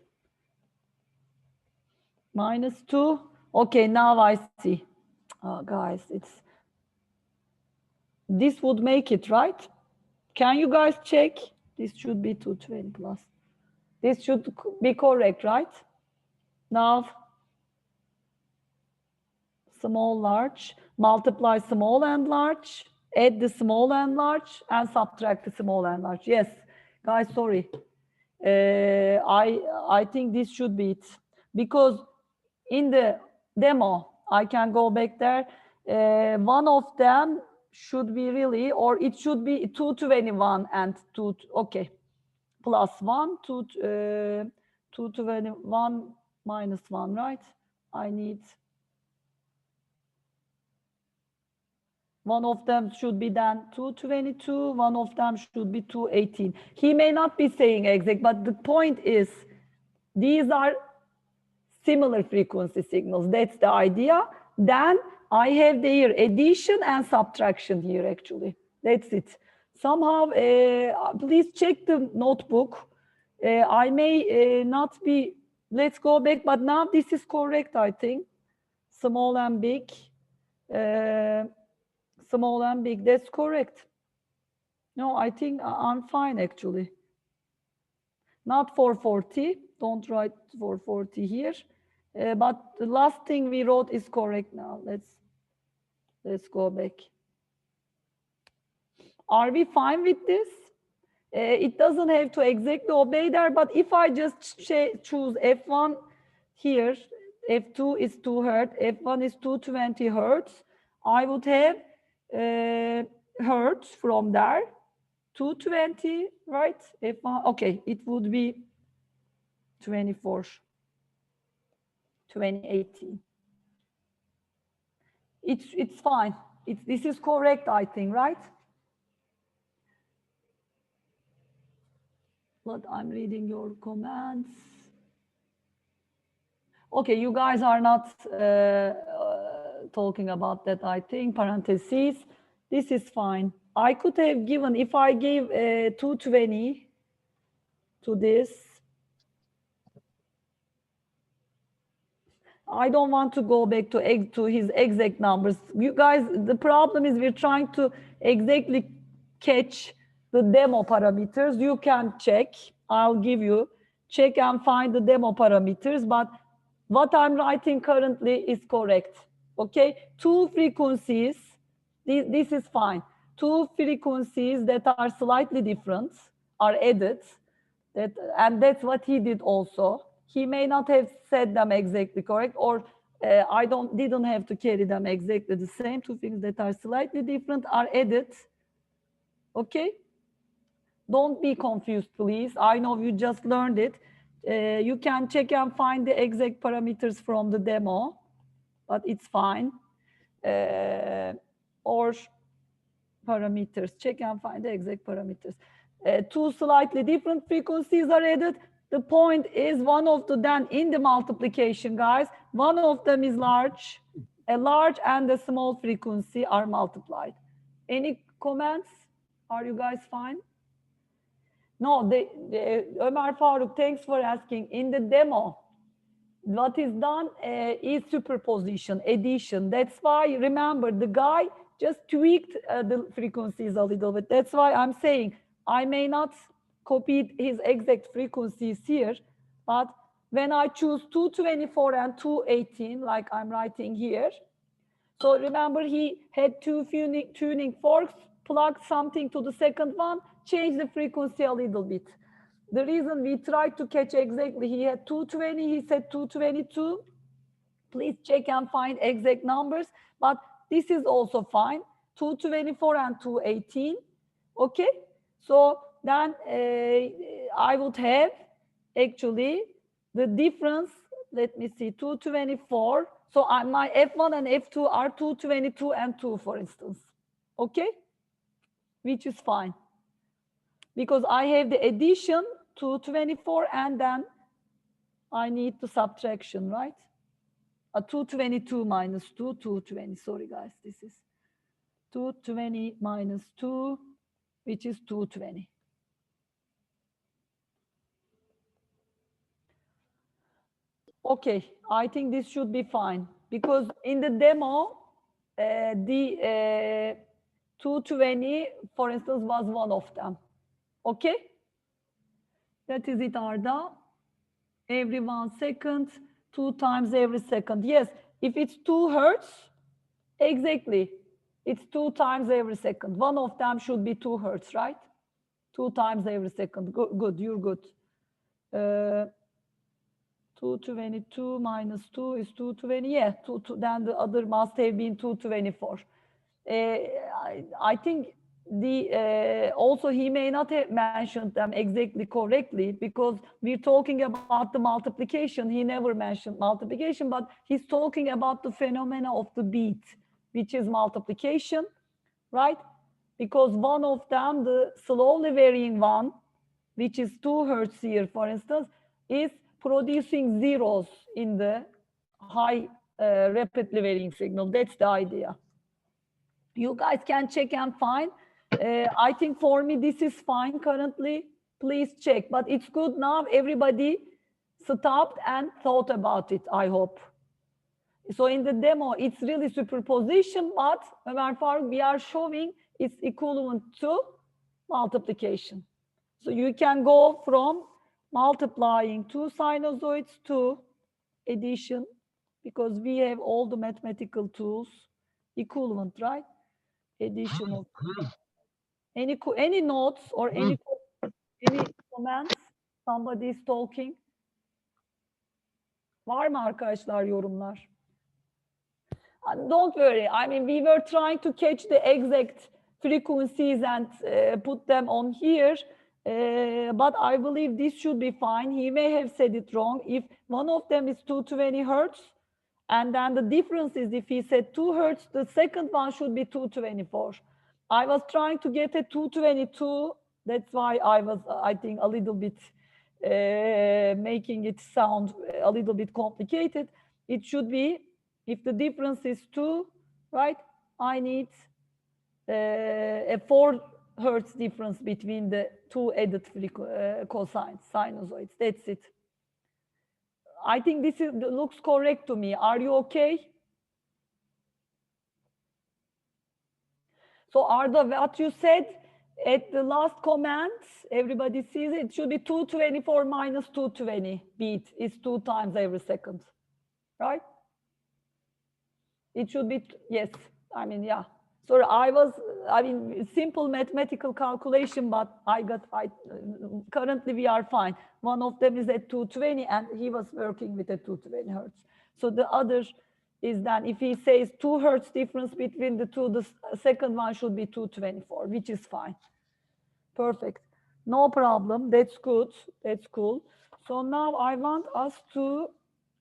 Minus 2. Okay, now I see. Oh, guys, this would make it, right? Can you guys check? This should be 220 plus. This should be correct, right? Now, small, large, multiply small and large, add the small and large and subtract the small and large. Yes, guys, sorry. I think this should be it. Because in the demo, I can go back there. One of them should be really, or it should be 221 and 2, okay. Plus 1, 221 minus 1, right? I need... One of them should be then 222, one of them should be 218. He may not be saying exact, but the point is, these are similar frequency signals. That's the idea. Then I have their addition and subtraction here, actually. That's it. Somehow, please check the notebook. I may not be, let's go back, but now this is correct, I think. Small and big. Small and big, that's correct. No, I think I'm fine, actually. Not 440, don't write 440 here. But the last thing we wrote is correct now. Let's go back. Are we fine with this? It doesn't have to exactly obey there, but if I just choose F1 here, F2 is 2 Hertz, F1 is 220 Hertz, I would have Hertz from there, 220, right? F1, okay, it would be 2018. It's fine. This is correct, I think, right? But I'm reading your comments. Okay, you guys are not talking about that, I think, parentheses. This is fine. I could have given, if I gave 220 to this, I don't want to go back to his exact numbers. You guys, the problem is we're trying to exactly catch the demo parameters. You can check. I'll give you, check and find the demo parameters, but what I'm writing currently is correct. Okay, 2 frequencies, this is fine. 2 frequencies that are slightly different are added, and that's what he did also. He may not have said them exactly correct, or I didn't have to carry them exactly the same. 2 things that are slightly different are added. Okay? Don't be confused, please. I know you just learned it. You can check and find the exact parameters from the demo, but it's fine. Or parameters, check and find the exact parameters. 2 slightly different frequencies are added. The point is one of them in the multiplication, guys, one of them is large, a large and a small frequency are multiplied. Any comments? Are you guys fine? No, Ömer Faruk, thanks for asking. In the demo, what is done is superposition, addition. That's why, remember, the guy just tweaked the frequencies a little bit. That's why I'm saying I may not copy his exact frequencies here, but when I choose 224 and 218, like I'm writing here, so remember he had 2 tuning forks, plugged something to the second one, changed the frequency a little bit. The reason we tried to catch exactly, he had 220, he said 222. Please check and find exact numbers, but this is also fine. 224 and 218, okay? So then I would have actually the difference, let me see, 224. So my F1 and F2 are 222 and 2, for instance, okay? Which is fine. Because I have the addition 224 and then I need the subtraction, right? 222 minus 2, 220. Sorry, guys, this is 220 minus 2, which is 220. Okay, I think this should be fine because in the demo, the 220, for instance, was one of them. Okay? That is it, Arda. Every 1 second, 2 times every second. Yes, if it's 2 Hertz, exactly. It's 2 times every second. One of them should be 2 hertz, right? 2 times every second. Good, you're good. 222 minus 2 is 220. Yeah, then the other must have been 224. I think also he may not have mentioned them exactly correctly because we're talking about the multiplication. He never mentioned multiplication, but he's talking about the phenomena of the beat, which is multiplication, right? Because one of them, the slowly varying one, which is 2 hertz here, for instance, is producing zeros in the high rapidly varying signal. That's the idea. You guys can check and find. I think for me, this is fine currently. Please check. But it's good now. Everybody stopped and thought about it, I hope. So in the demo, it's really superposition, but we are showing it's equivalent to multiplication. So you can go from multiplying 2 sinusoids to addition, because we have all the mathematical tools equivalent, right? Addition of any notes or any comments? Somebody is talking. Var mı arkadaşlar yorumlar? Don't worry. I mean, we were trying to catch the exact frequencies and put them on here. But I believe this should be fine. He may have said it wrong. If one of them is 220 hertz, and then the difference is if he said 2 hertz, the second one should be 224. I was trying to get a 222. That's why I was, I think, a little bit making it sound a little bit complicated. It should be, if the difference is 2, right, I need a 4 hertz difference between the 2 added cosines, sinusoids. That's it. I think this looks correct to me. Are you okay? So Arda, what you said at the last comment, everybody sees it, should be 224 minus 220 beat is 2 times every second, right? It should be, yes, I mean, yeah. Sorry, I mean, simple mathematical calculation, but currently we are fine. One of them is at 220 and he was working with a 220 hertz. So the other is then, if he says 2 hertz difference between the two, the second one should be 224, which is fine. Perfect. No problem. That's good. That's cool. So now I want us to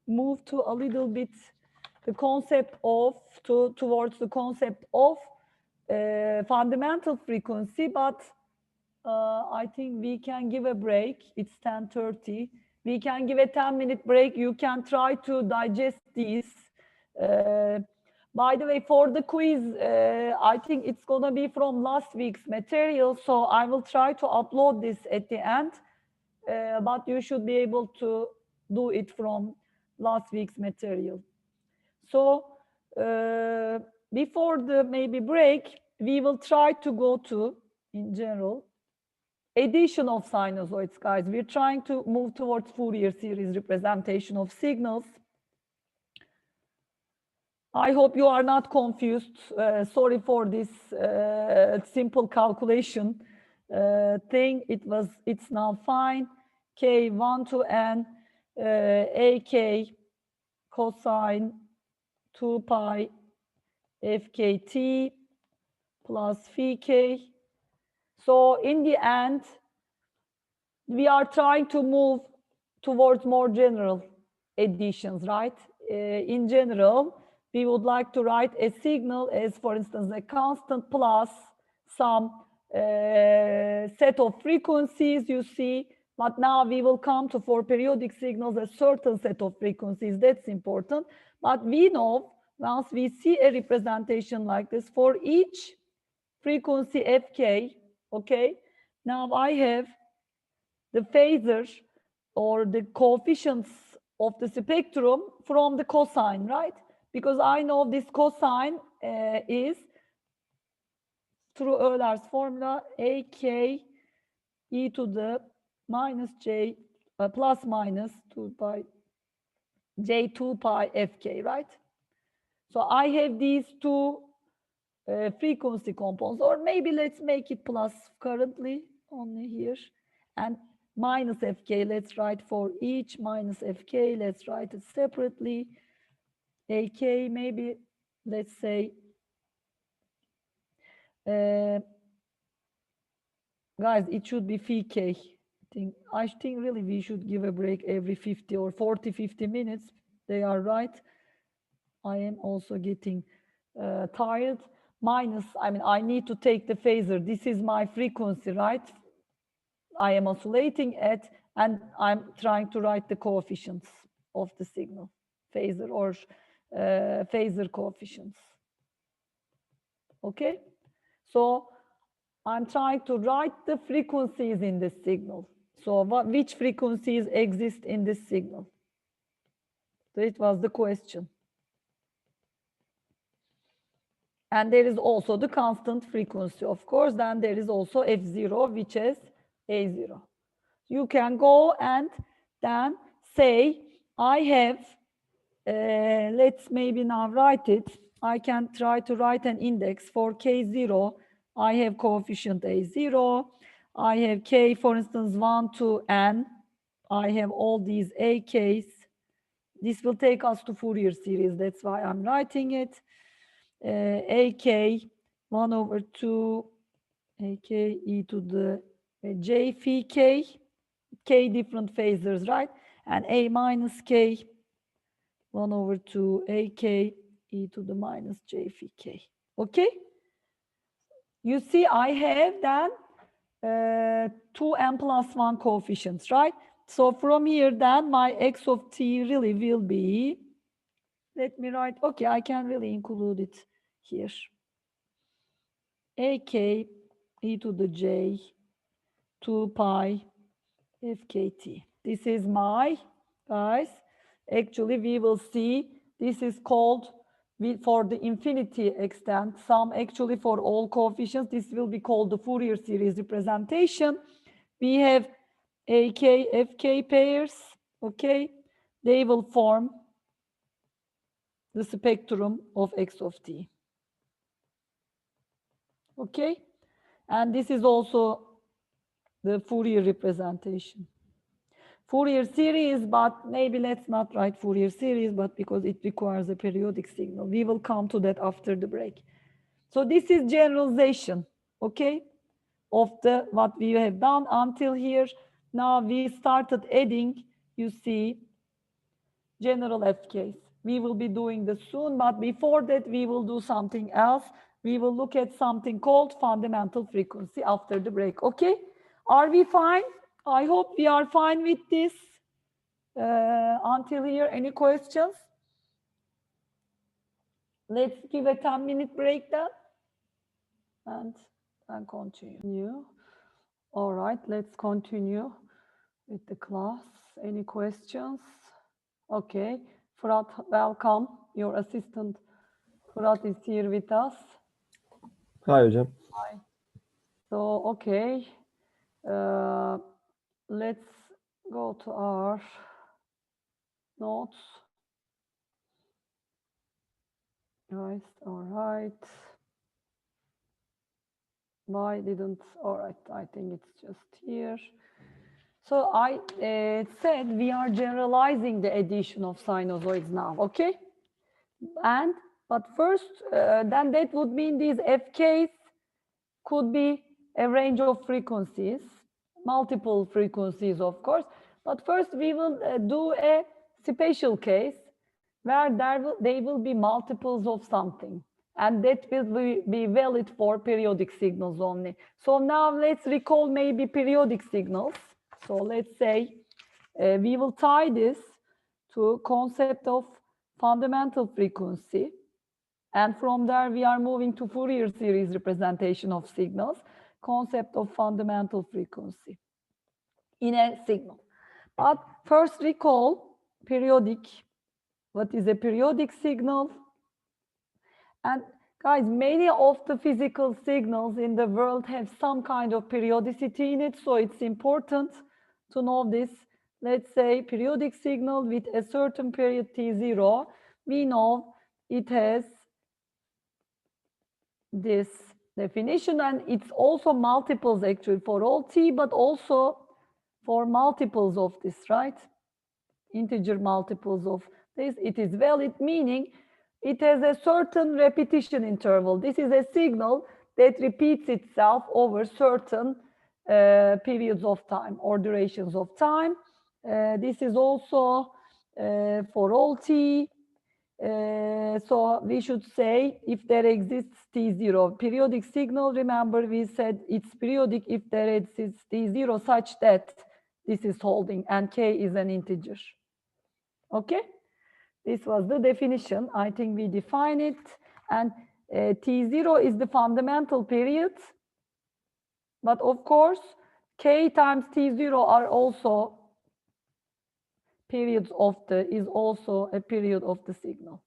move to a little bit the concept of, towards the concept of fundamental frequency, but I think we can give a break. It's 10:30. We can give a 10-minute break. You can try to digest these. By the way, for the quiz, I think it's gonna be from last week's material, so I will try to upload this at the end, but you should be able to do it from last week's material. So before the maybe break, we will try to go to, in general, addition of sinusoids, guys. We're trying to move towards Fourier series representation of signals. I hope you are not confused. Sorry for this simple calculation thing. It's now fine. K 1 to n, AK cosine 2 pi fkt plus phi k. So in the end, we are trying to move towards more general additions, right? In general, we would like to write a signal as, for instance, a constant plus some set of frequencies, you see. But now we will come to, for periodic signals, a certain set of frequencies. That's important. But we know, once we see a representation like this, for each frequency fk, okay, now I have the phasor or the coefficients of the spectrum from the cosine, right? Because I know this cosine is, through Euler's formula, ak e to the minus j plus minus 2 pi j 2 pi fk, right? So I have these two frequency components, or maybe let's make it plus currently only here, and minus fk, let's write for each minus fk, let's write it separately. AK, maybe let's say, guys, it should be phi k. I think really we should give a break every 50 or 40, 50 minutes. They are right. I am also getting tired. Minus, I mean, I need to take the phasor. This is my frequency, right? I am oscillating at, and I'm trying to write the coefficients of the signal, phasor or phasor coefficients. Okay? So I'm trying to write the frequencies in this signal. So which frequencies exist in this signal? So it was the question. And there is also the constant frequency, of course. Then there is also F0, which is A0. You can go and then say, I have, let's maybe now write it. I can try to write an index for K0. I have coefficient A0. I have K, for instance, 1 to N. I have all these AKs. This will take us to Fourier series. That's why I'm writing it. AK 1 over 2 AK e to the J phi K, K different phasors, right? And A minus K 1 over 2 AK e to the minus J phi K. Okay? You see, I have then 2n plus 1 coefficients, right? So from here, then my x of t really will be, let me write, okay, I can really include it here. AK e to the j 2 pi fkt. This is my, guys, actually we will see, this is called, for the infinity extent, sum actually for all coefficients, this will be called the Fourier series representation. We have AK, FK pairs, okay? They will form the spectrum of x of t. Okay? And this is also the Fourier representation. Fourier series, but maybe let's not write Fourier series, but because it requires a periodic signal. We will come to that after the break. So this is generalization, okay, of the what we have done until here. Now we started adding, you see, general FKs. We will be doing this soon, but before that we will do something else. We will look at something called fundamental frequency after the break, okay? Are we fine? I hope we are fine with this. Until here, any questions? Let's give a 10-minute break then and continue. All right, let's continue with the class. Any questions? Okay, Fırat, welcome. Your assistant Fırat is here with us. Hi hocam. Hi. So, okay, let's go to our notes. Right, all right. Why didn't, all right, I think it's just here. So I said we are generalizing the addition of sinusoids now, okay? But first, then that would mean these FKs could be a range of frequencies, multiple frequencies, of course. But first we will do a special case where they will be multiples of something. And that will be valid for periodic signals only. So now let's recall maybe periodic signals. So let's say we will tie this to concept of fundamental frequency. And from there, we are moving to Fourier series representation of signals, concept of fundamental frequency in a signal. But first recall periodic. What is a periodic signal? And guys, many of the physical signals in the world have some kind of periodicity in it, so it's important to know this. Let's say periodic signal with a certain period t0, we know it has this definition, and it's also multiples actually for all t, but also for multiples of this, right? Integer multiples of this, it is valid, meaning it has a certain repetition interval. This is a signal that repeats itself over certain periods of time or durations of time. This is also for all t. So we should say if there exists T0 periodic signal, remember we said it's periodic if there exists T0 such that this is holding and K is an integer. Okay, this was the definition. I think we define it, and T0 is the fundamental period, but of course K times T0 are also periods of the, is also a period of the signal.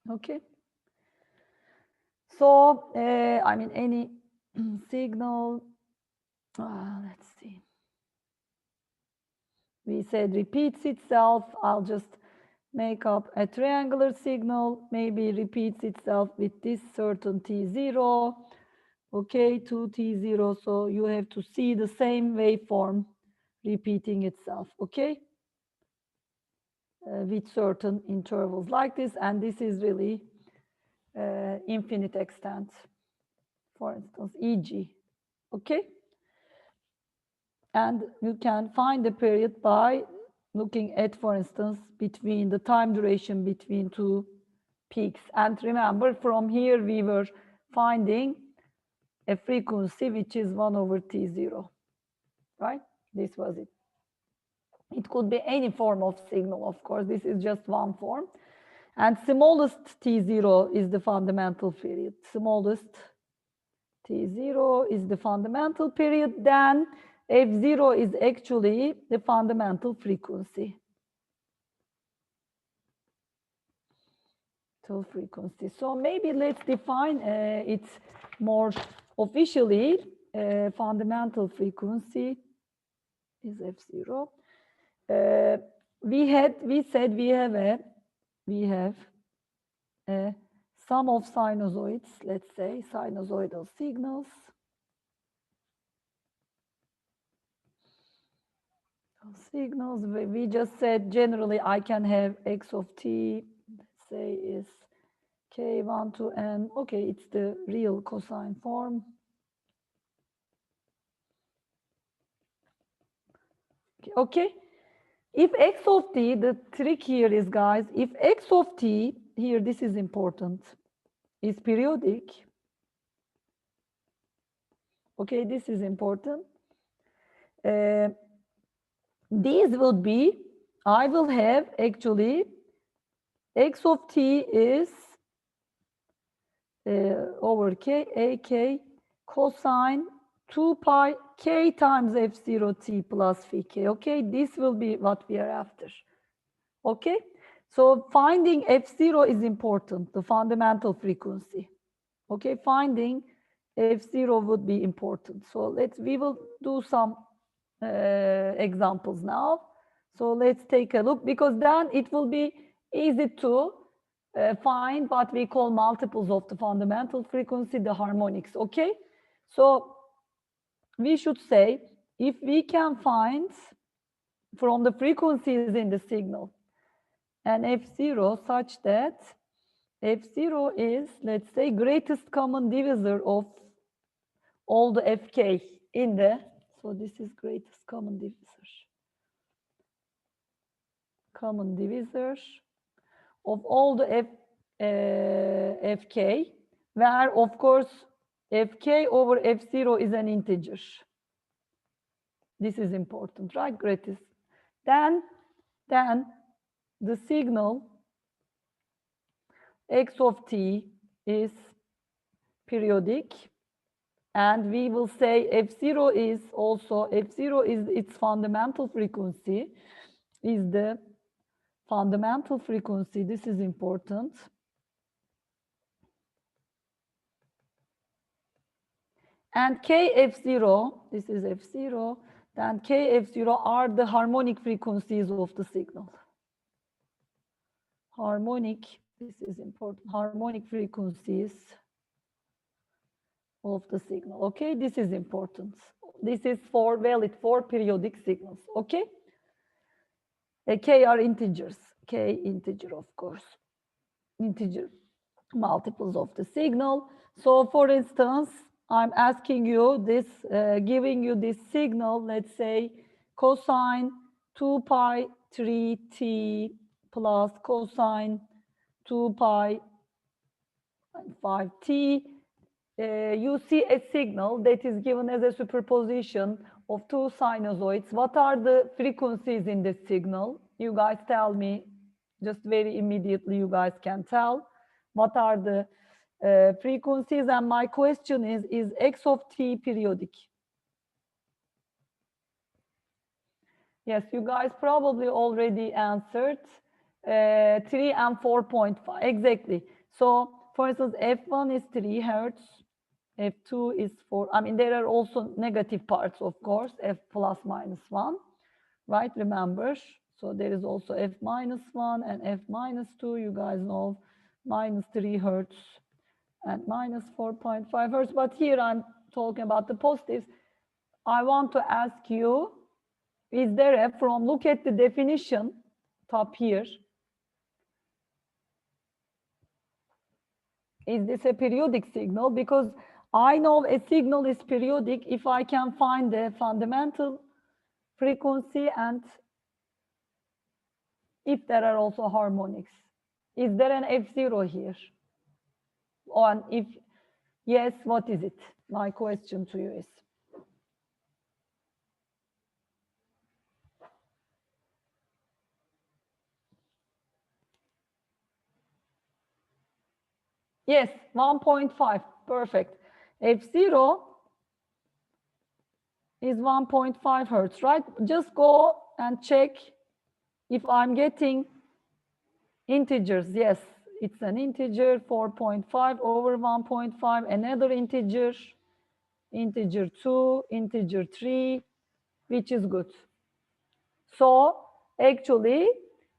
Okay. So, I mean, any signal, let's see. We said repeats itself. I'll just make up a triangular signal, maybe repeats itself with this certain T0. Okay, 2T0. So you have to see the same waveform repeating itself. Okay. With certain intervals like this, and this is really infinite extent, for instance, e.g. Okay, and you can find the period by looking at, for instance, between the time duration between two peaks. And remember, from here we were finding a frequency which is 1 over T0, right? This was it. It could be any form of signal, of course. This is just one form. And smallest T0 is the fundamental period. Smallest T0 is the fundamental period. Then F0 is actually the fundamental frequency. So frequency. So maybe let's define it more officially. Fundamental frequency is F0. We said we have a sum of sinusoids, let's say sinusoidal signals. Signals, we just said generally I can have x of t, let's say is k1 to n. Okay, it's the real cosine form. Okay. If x of t, the trick here is, guys, if x of t, here this is important, is periodic, okay, this is important, these would be, I will have actually, x of t is over k, ak cosine 2 pi k times f0 t plus phi k. Okay, this will be what we are after. Okay, so finding f0 is important, the fundamental frequency. Okay, finding f0 would be important. So we will do some examples now. So let's take a look, because then it will be easy to find what we call multiples of the fundamental frequency, the harmonics. Okay, so we should say, if we can find from the frequencies in the signal an f0 such that f0 is, let's say, greatest common divisor of all the fk in the, so this is greatest common divisor of all the fk, where of course fk over f0 is an integer. This is important, right? Greatest. Then the signal x of t is periodic, and we will say f0 is also, f0 is its fundamental frequency, is the fundamental frequency. This is important. And kf0, this is f0, then kf0 are the harmonic frequencies of the signal. Harmonic This is important. Harmonic frequencies of the signal. Okay, this is important. This is valid for periodic signals. Okay. K are integers. K integer, of course. Integer multiples of the signal. So for instance, I'm asking you this, giving you this signal, let's say cosine 2 pi 3t plus cosine 2 pi 5t. You see a signal that is given as a superposition of two sinusoids. What are the frequencies in this signal? You guys tell me, just very immediately you guys can tell. What are the frequencies? And my question is x of t periodic? Yes, you guys probably already answered 3 and 4.5, exactly. So for instance, F1 is 3 Hertz, F2 is 4. I mean, there are also negative parts, of course, F plus minus 1, right? Remember, so there is also F minus 1 and F minus 2. You guys know minus 3 Hertz and minus 4.5 Hertz. But here I'm talking about the positives. I want to ask you, is there a from, look at the definition, top here. Is this a periodic signal? Because I know a signal is periodic if I can find the fundamental frequency and if there are also harmonics. Is there an F0 here? And if yes, what is it? My question to you is. Yes, 1.5, perfect. F0 is 1.5 Hertz, right? Just go and check if I'm getting integers. Yes, it's an integer, 4.5 over 1.5, another integer, integer 2, integer 3, which is good. So actually,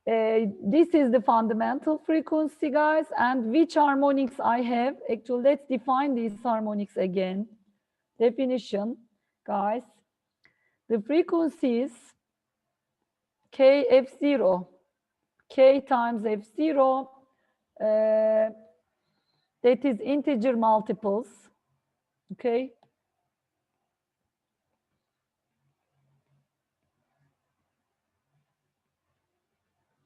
this is the fundamental frequency, guys, and which harmonics I have. Actually, let's define these harmonics again. Definition, guys. The frequencies K F0, K times F0, that is integer multiples, okay?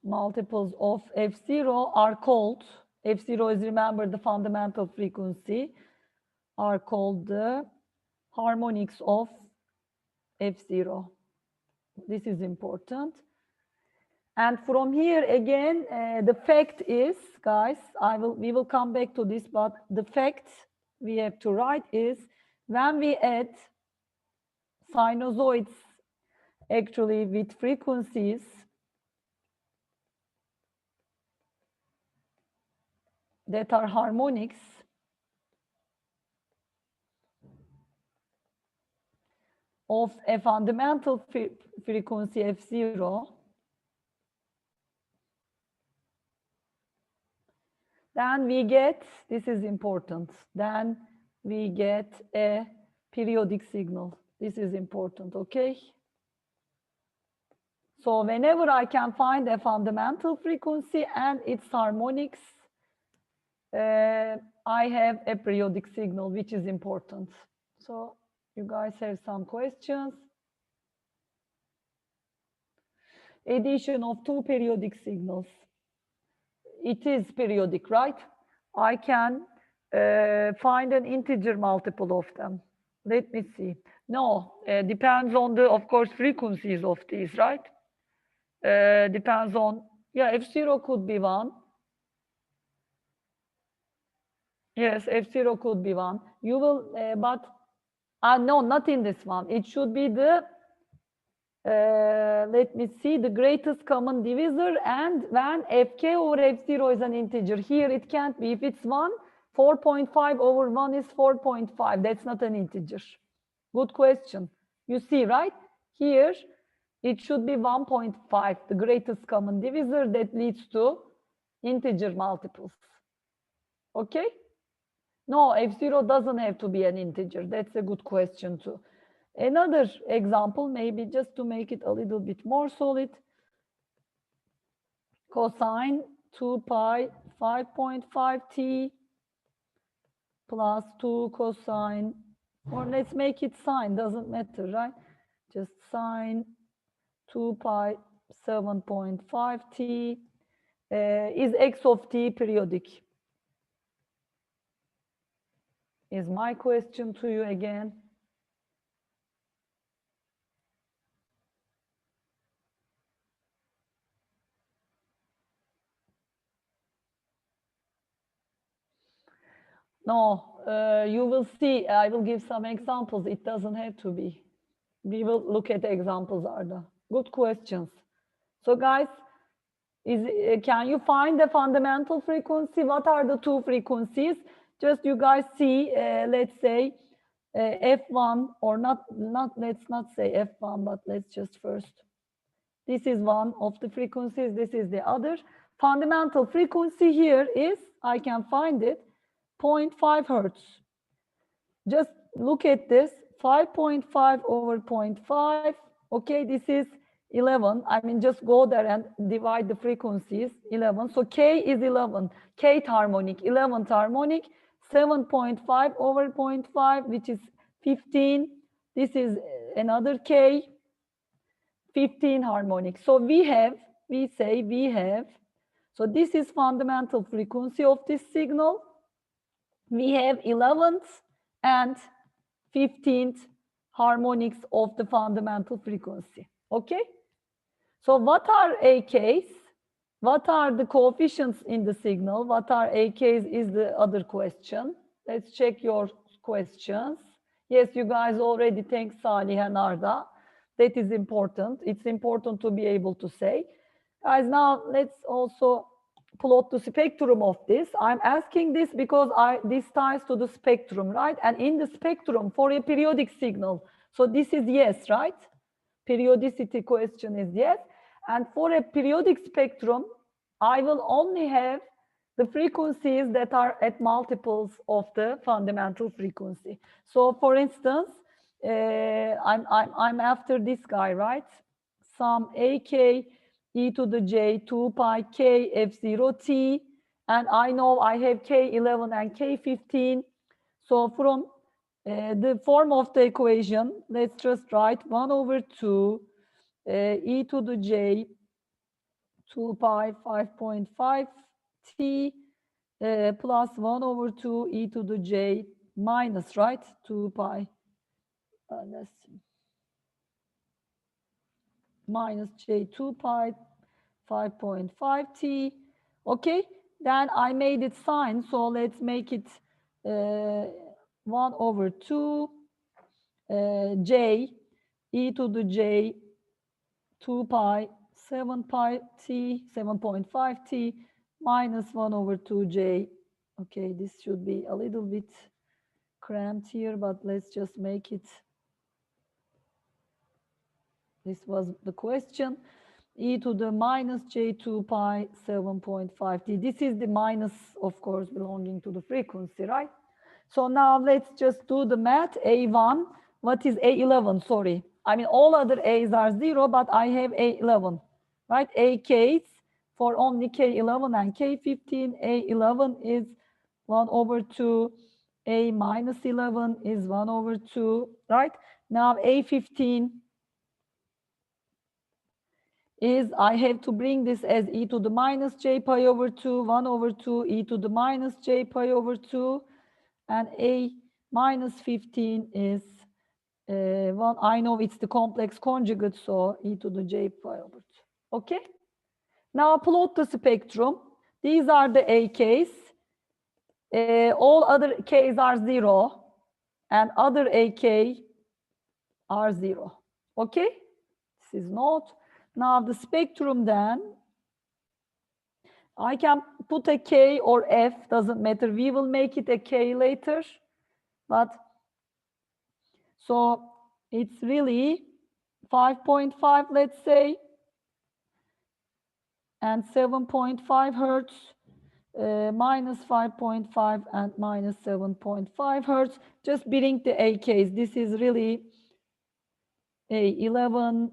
Multiples of F0 are called, F0 is, remember, the fundamental frequency, are called the harmonics of F0. This is important. And from here again, the fact is, guys, we will come back to this, but the fact we have to write is when we add sinusoids actually with frequencies that are harmonics, of a fundamental frequency F0, then we get, this is important, then we get a periodic signal. This is important, okay? So whenever I can find a fundamental frequency and its harmonics, I have a periodic signal, which is important. So you guys have some questions? Addition of two periodic signals. It is periodic, right? I can find an integer multiple of them. Let me see. No, depends on the, of course, frequencies of these, right? Depends on, yeah, F0 could be 1. Yes, F0 could be 1. You will, but no, not in this one. It should be the, let me see, the greatest common divisor, and when Fk over F0 is an integer. Here it can't be. If it's 1, 4.5 over 1 is 4.5. That's not an integer. Good question. You see, right? Here, it should be 1.5, the greatest common divisor that leads to integer multiples. Okay? No, F0 doesn't have to be an integer. That's a good question too. Another example, maybe just to make it a little bit more solid. Cosine 2 pi 5.5t plus 2 cosine, or let's make it sine, doesn't matter, right? Just sine 2 pi 7.5t is x of t periodic? Is my question to you again. No, you will see, I will give some examples. It doesn't have to be. We will look at the examples, Arda. Good questions. So guys, can you find the fundamental frequency? What are the two frequencies? Just you guys see, let's say F1, or let's not say F1, but let's just first. This is one of the frequencies. This is the other. Fundamental frequency here is, I can find it, 0.5 hertz. Just look at this, 5.5 over 0.5. Okay, this is 11. I mean, just go there and divide the frequencies, 11. So K is 11, kth harmonic, 11th harmonic, 7.5 over 0.5, which is 15. This is another K, 15 harmonic. So we have, so this is fundamental frequency of this signal. We have 11th and 15th harmonics of the fundamental frequency. Okay? So what are AKs? What are the coefficients in the signal? What are AKs is the other question. Let's check your questions. Yes, you guys already thank Salih and Arda. That is important. It's important to be able to say. Guys, now let's also plot the spectrum of this. I'm asking this because this ties to the spectrum, right? And in the spectrum for a periodic signal. So this is yes, right? Periodicity question is yes. And for a periodic spectrum, I will only have the frequencies that are at multiples of the fundamental frequency. So for instance, I'm after this guy, right? Some AK e to the j 2 pi k f0t, and I know I have k11 and k15. So from the form of the equation, let's just write 1 over 2 e to the j 2 pi 5.5 t plus 1 over 2 e to the j minus, right, 2 pi let's see, minus j 2 pi 5.5 t. Okay, then I made it sine, so let's make it 1 over 2 j e to the j 2 pi 7 pi t 7.5 t minus 1 over 2 j. Okay, this should be a little bit cramped here, but let's just make it. This was the question. E to the minus j2 pi 7.5 t. This is the minus, of course, belonging to the frequency, right? So now let's just do the math. A1, what is A11? Sorry. I mean, all other A's are 0, but I have A11, right? AK's for only K11 and K15. A11 is 1 over 2. A minus 11 is 1 over 2, right? Now A15 is, I have to bring this as e to the minus j pi over 2, 1 over 2, e to the minus j pi over 2, and a minus 15 is, well, I know it's the complex conjugate, so e to the j pi over 2. Okay? Now plot the spectrum. These are the AKs. All other Ks are 0, and other AK are 0. Okay? This is not. Now the spectrum then, I can put a K or F, doesn't matter. We will make it a K later. But so it's really 5.5, let's say. and 7.5 hertz, minus 5.5 and minus 7.5 hertz. Just beating the AKs. This is really A11.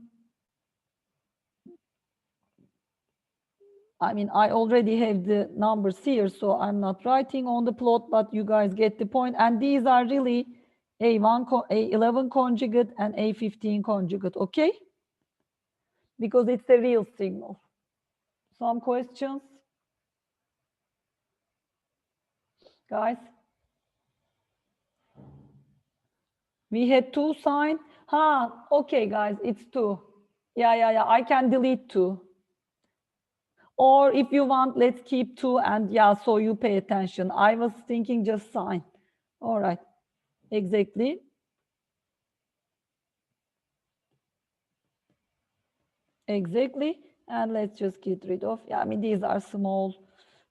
I mean, I already have the numbers here, so I'm not writing on the plot, but you guys get the point. And these are really A11 conjugate and A15 conjugate, okay? Because it's a real signal. Some questions? Guys? We had 2 sign. Okay, guys, it's 2. Yeah, I can delete 2. Or if you want, let's keep 2 and yeah, so you pay attention. I was thinking just sign. All right, exactly. Exactly. And let's just get rid of, yeah, I mean, these are small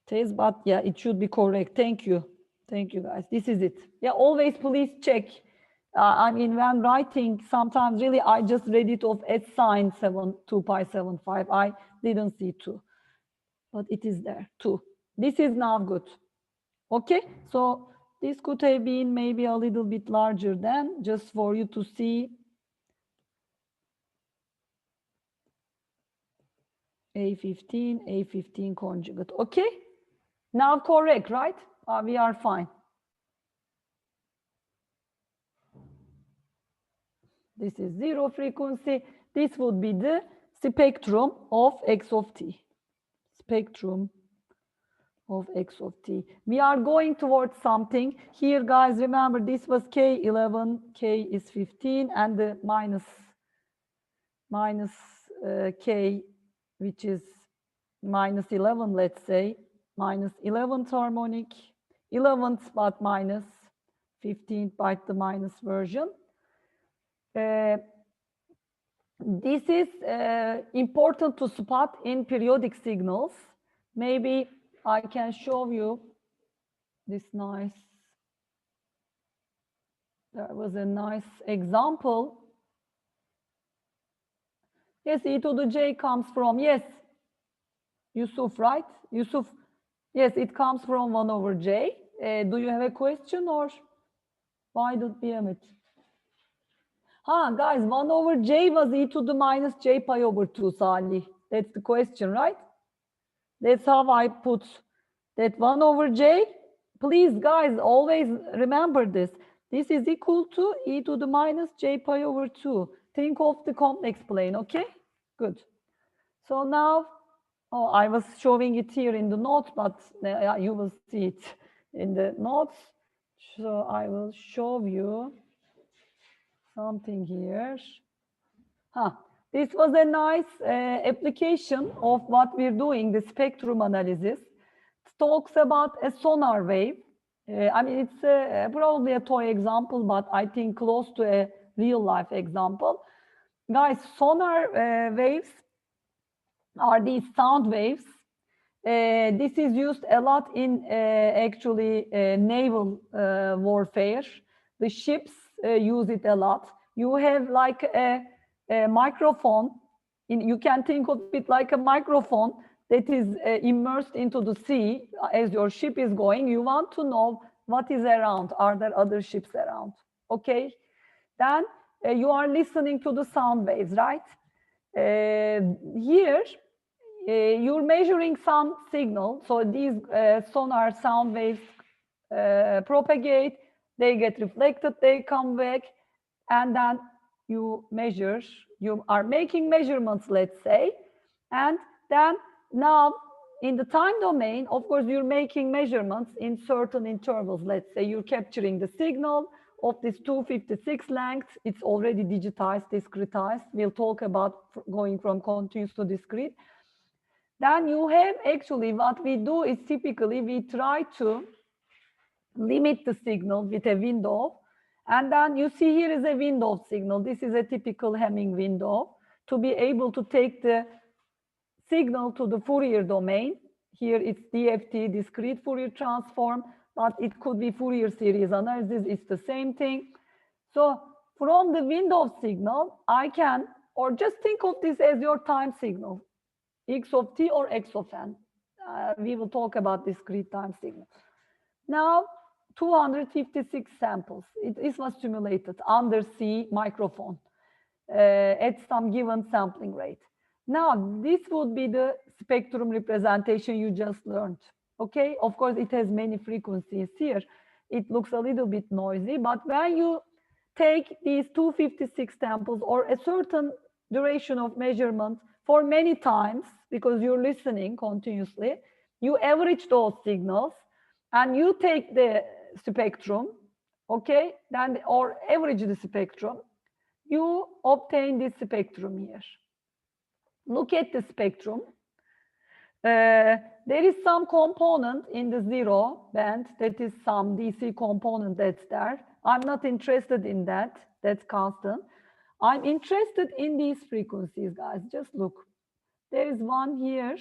tests, but yeah, it should be correct. Thank you. Thank you, guys. This is it. Yeah, always please check. I mean, when writing, sometimes really I just read it off as sign 2 pi 7.5. I didn't see 2, but it is there, 2. This is now good. Okay, so this could have been maybe a little bit larger than just for you to see. A15 conjugate. Okay, now correct, right? We are fine. This is 0 frequency. This would be the spectrum of x of t. Spectrum of x of t. We are going towards something. Here, guys, remember this was K11, K is 15, and the minus K, which is minus 11, let's say, minus 11th harmonic, 11th but minus 15th by the minus version. This is important to spot in periodic signals. Maybe I can show you this nice, there was a nice example. Yes, e to the j comes from, yes, Yusuf, right? Yusuf, yes, it comes from 1 over j. Do you have a question or why don't we have it? Guys, 1 over j was e to the minus j pi over 2, Salih. That's the question, right? That's how I put that 1 over j. Please, guys, always remember this. This is equal to e to the minus j pi over 2. Think of the complex plane, okay? Good. So now, I was showing it here in the notes, but you will see it in the notes. So I will show you something here. This was a nice application of what we're doing, the spectrum analysis. It talks about a sonar wave. I mean, it's probably a toy example, but I think close to a real life example. Guys, sonar waves are these sound waves. This is used a lot in actually naval warfare. The ships use it a lot. You have like a microphone. You can think of it like a microphone that is immersed into the sea as your ship is going. You want to know what is around. Are there other ships around? Okay. Then you are listening to the sound waves, right? Here, you're measuring some signal. So these sonar sound waves propagate, they get reflected, they come back, and then you measure, you are making measurements, let's say, and then now in the time domain, of course, you're making measurements in certain intervals. Let's say you're capturing the signal of this 256 length. It's already digitized, discretized. We'll talk about going from continuous to discrete. Then you have actually what we do is typically we try to limit the signal with a window. And then you see here is a window signal. This is a typical Hamming window to be able to take the signal to the Fourier domain. Here it's DFT, discrete Fourier transform, but it could be Fourier series analysis. It's the same thing. So from the window signal, I can, or just think of this as your time signal. x of t or x of n. We will talk about discrete time signal. Now, 256 samples. It was simulated under C microphone at some given sampling rate. Now, this would be the spectrum representation you just learned. Okay, of course, it has many frequencies here. It looks a little bit noisy, but when you take these 256 samples or a certain duration of measurement for many times, because you're listening continuously, you average those signals and you take the spectrum, okay, then or average the spectrum, you obtain this spectrum here. Look at the spectrum. There is some component in the zero band, that is some DC component that's there. I'm not interested in that, that's constant. I'm interested in these frequencies, guys. Just look. There is one here,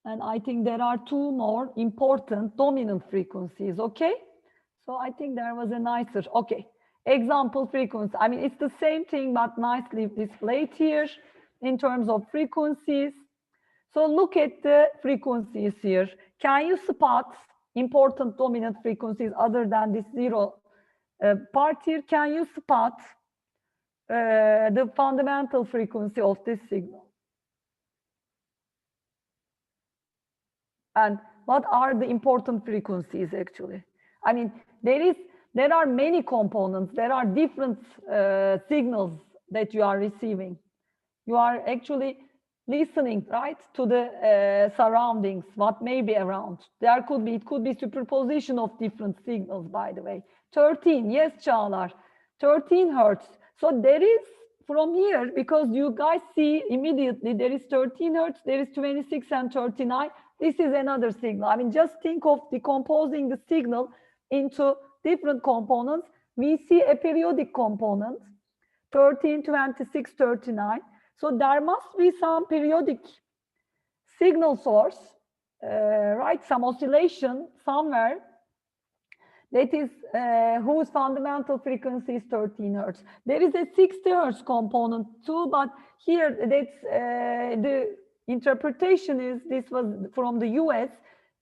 and I think there are two more important dominant frequencies, okay? So I think there was a nicer, okay. Example frequency. I mean, it's the same thing, but nicely displayed here in terms of frequencies. So look at the frequencies here. Can you spot important dominant frequencies other than this zero part here? Can you spot the fundamental frequency of this signal? And what are the important frequencies actually? I mean, there are many components. There are different signals that you are receiving. You are actually listening, right, to the surroundings, what may be around. It could be superposition of different signals, by the way. 13, yes, Çağlar, 13 hertz. So there is, from here, because you guys see immediately, there is 13 hertz, there is 26 and 39. This is another signal. I mean, just think of decomposing the signal into different components. We see a periodic component, 13, 26, 39. So there must be some periodic signal source, right? Some oscillation somewhere that is whose fundamental frequency is 13 hertz. There is a 60 hertz component too, but here that's the interpretation is this was from the US.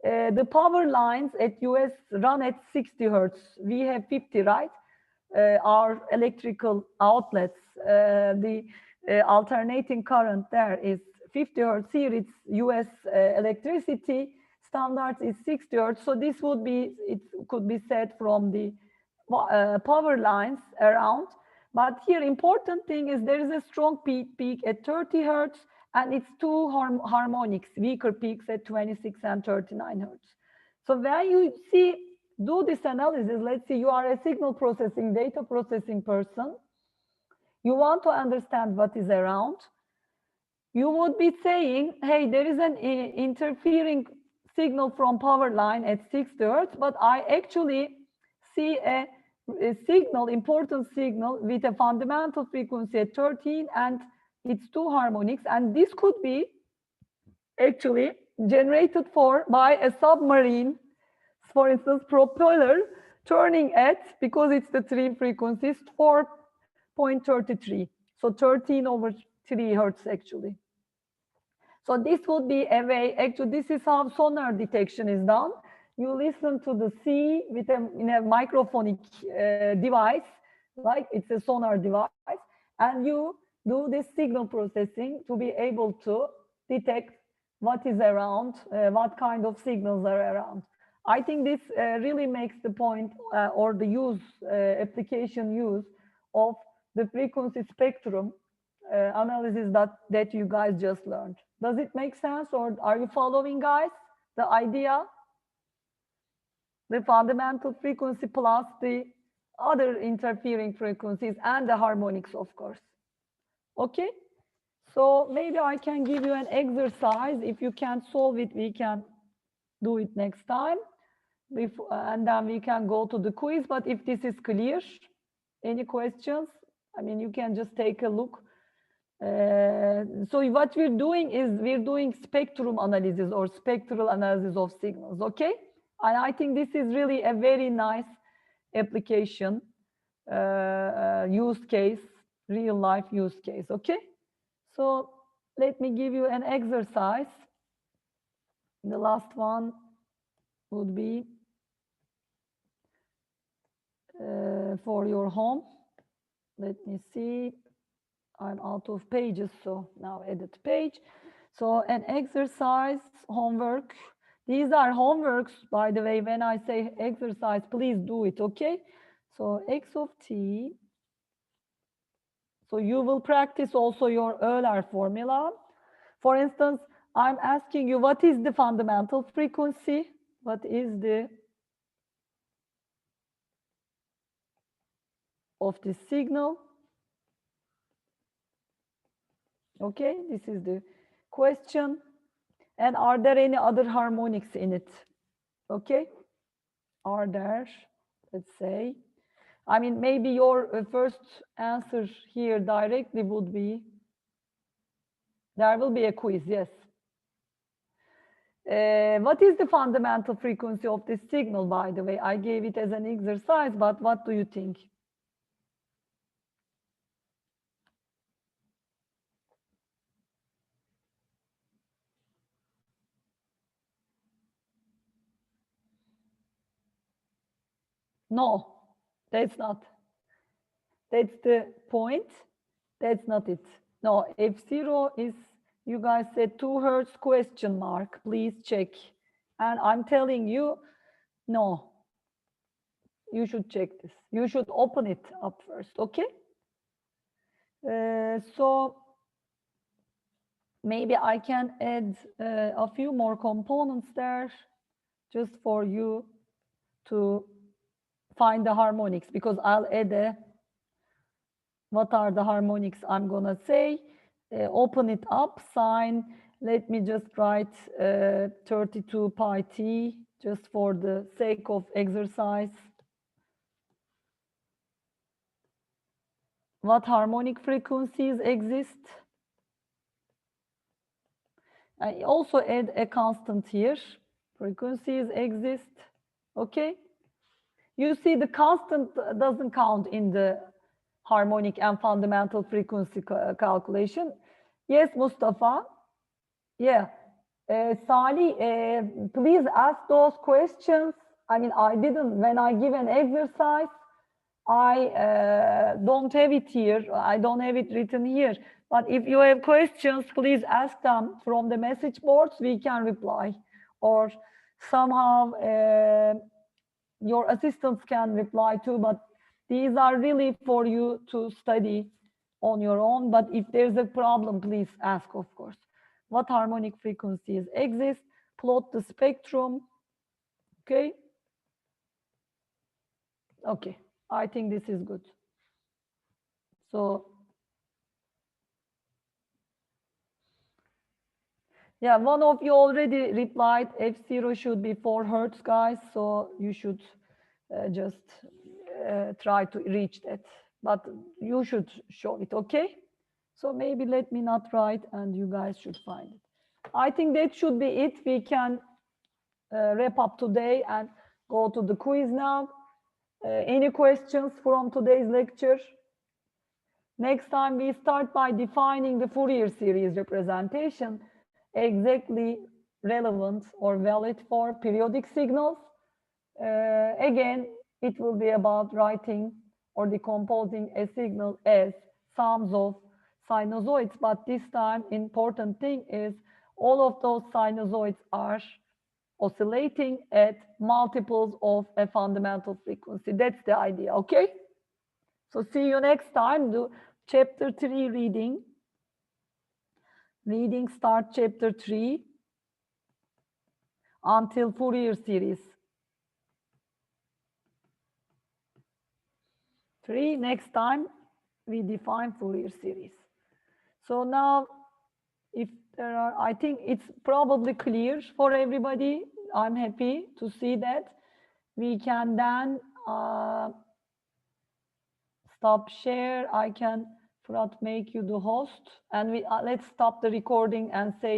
The power lines at US run at 60 hertz. We have 50, right? Our electrical outlets, the alternating current there is 50 hertz. Here it's US electricity standards is 60 hertz. So this would be, it could be said from the power lines around. But here important thing is there is a strong peak at 30 hertz and it's two harmonics, weaker peaks at 26 and 39 hertz. So when you do this analysis, let's say you are a signal processing, data processing person, you want to understand what is around, you would be saying, hey, there is an interfering signal from power line at 60 hertz, but I actually see a signal, important signal with a fundamental frequency at 13 and it's two harmonics, and this could be actually generated by a submarine, for instance, propeller turning at, because it's the three frequencies, 4.33. So 13 over 3 hertz actually. So this would be a way, actually this is how sonar detection is done. You listen to the sea in a microphonic device, like it's a sonar device, and you do this signal processing to be able to detect what is around, what kind of signals are around. I think this really makes the point or the application use of the frequency spectrum analysis that you guys just learned. Does it make sense, or are you following, guys, the idea? The fundamental frequency plus the other interfering frequencies and the harmonics, of course. Okay, so maybe I can give you an exercise. If you can't solve it, we can do it next time. And then we can go to the quiz. But if this is clear, any questions? I mean, you can just take a look. So what we're doing is we're doing spectrum analysis or spectral analysis of signals, okay? And I think this is really a very nice application, use case, real life use case, okay? So let me give you an exercise. The last one would be for your home. Let me see. I'm out of pages, so now edit page. So an exercise, homework. These are homeworks, by the way. When I say exercise, please do it, okay? So x of t. So you will practice also your Euler formula. For instance, I'm asking you, what is the fundamental frequency? What is the of the signal? Okay, this is the question. And are there any other harmonics in it? Okay, are there, let's say, I mean, maybe your first answer here directly would be, there will be a quiz, yes. What is the fundamental frequency of this signal, by the way? I gave it as an exercise, but what do you think? No, that's not. That's the point. That's not it. No, F0 is, you guys said 2 hertz question mark. Please check. And I'm telling you, no. You should check this. You should open it up first, okay? So maybe I can add a few more components there just for you to find the harmonics, because I'll add what are the harmonics I'm gonna say. Open it up, sine. Let me just write 32 pi t just for the sake of exercise. What harmonic frequencies exist? I also add a constant here. Frequencies exist. Okay. You see, the constant doesn't count in the harmonic and fundamental frequency calculation. Yes, Mustafa. Yeah. Salih, please ask those questions. I mean, I didn't, when I give an exercise, I don't have it here. I don't have it written here. But if you have questions, please ask them from the message boards. We can reply. Or somehow your assistants can reply too. But these are really for you to study on your own. But if there's a problem, please ask, of course. What harmonic frequencies exist? Plot the spectrum. Okay. Okay. I think this is good. So, yeah, one of you already replied, F0 should be 4 hertz, guys. So you should just try to reach that. But you should show it, okay? So maybe let me not write and you guys should find it. I think that should be it. We can wrap up today and go to the quiz now. Any questions from today's lecture? Next time we start by defining the Fourier series representation, exactly relevant or valid for periodic signals. Again, it will be about writing or decomposing a signal as sums of sinusoids, but this time important thing is all of those sinusoids are oscillating at multiples of a fundamental frequency. That's the idea, okay? So see you next time. Do chapter 3 reading. Reading start chapter 3 until Fourier series. 3, next time we define Fourier series. So now, if there are, I think it's probably clear for everybody. I'm happy to see that. We can then stop share. I can, Fırat, make you the host, and we let's stop the recording and say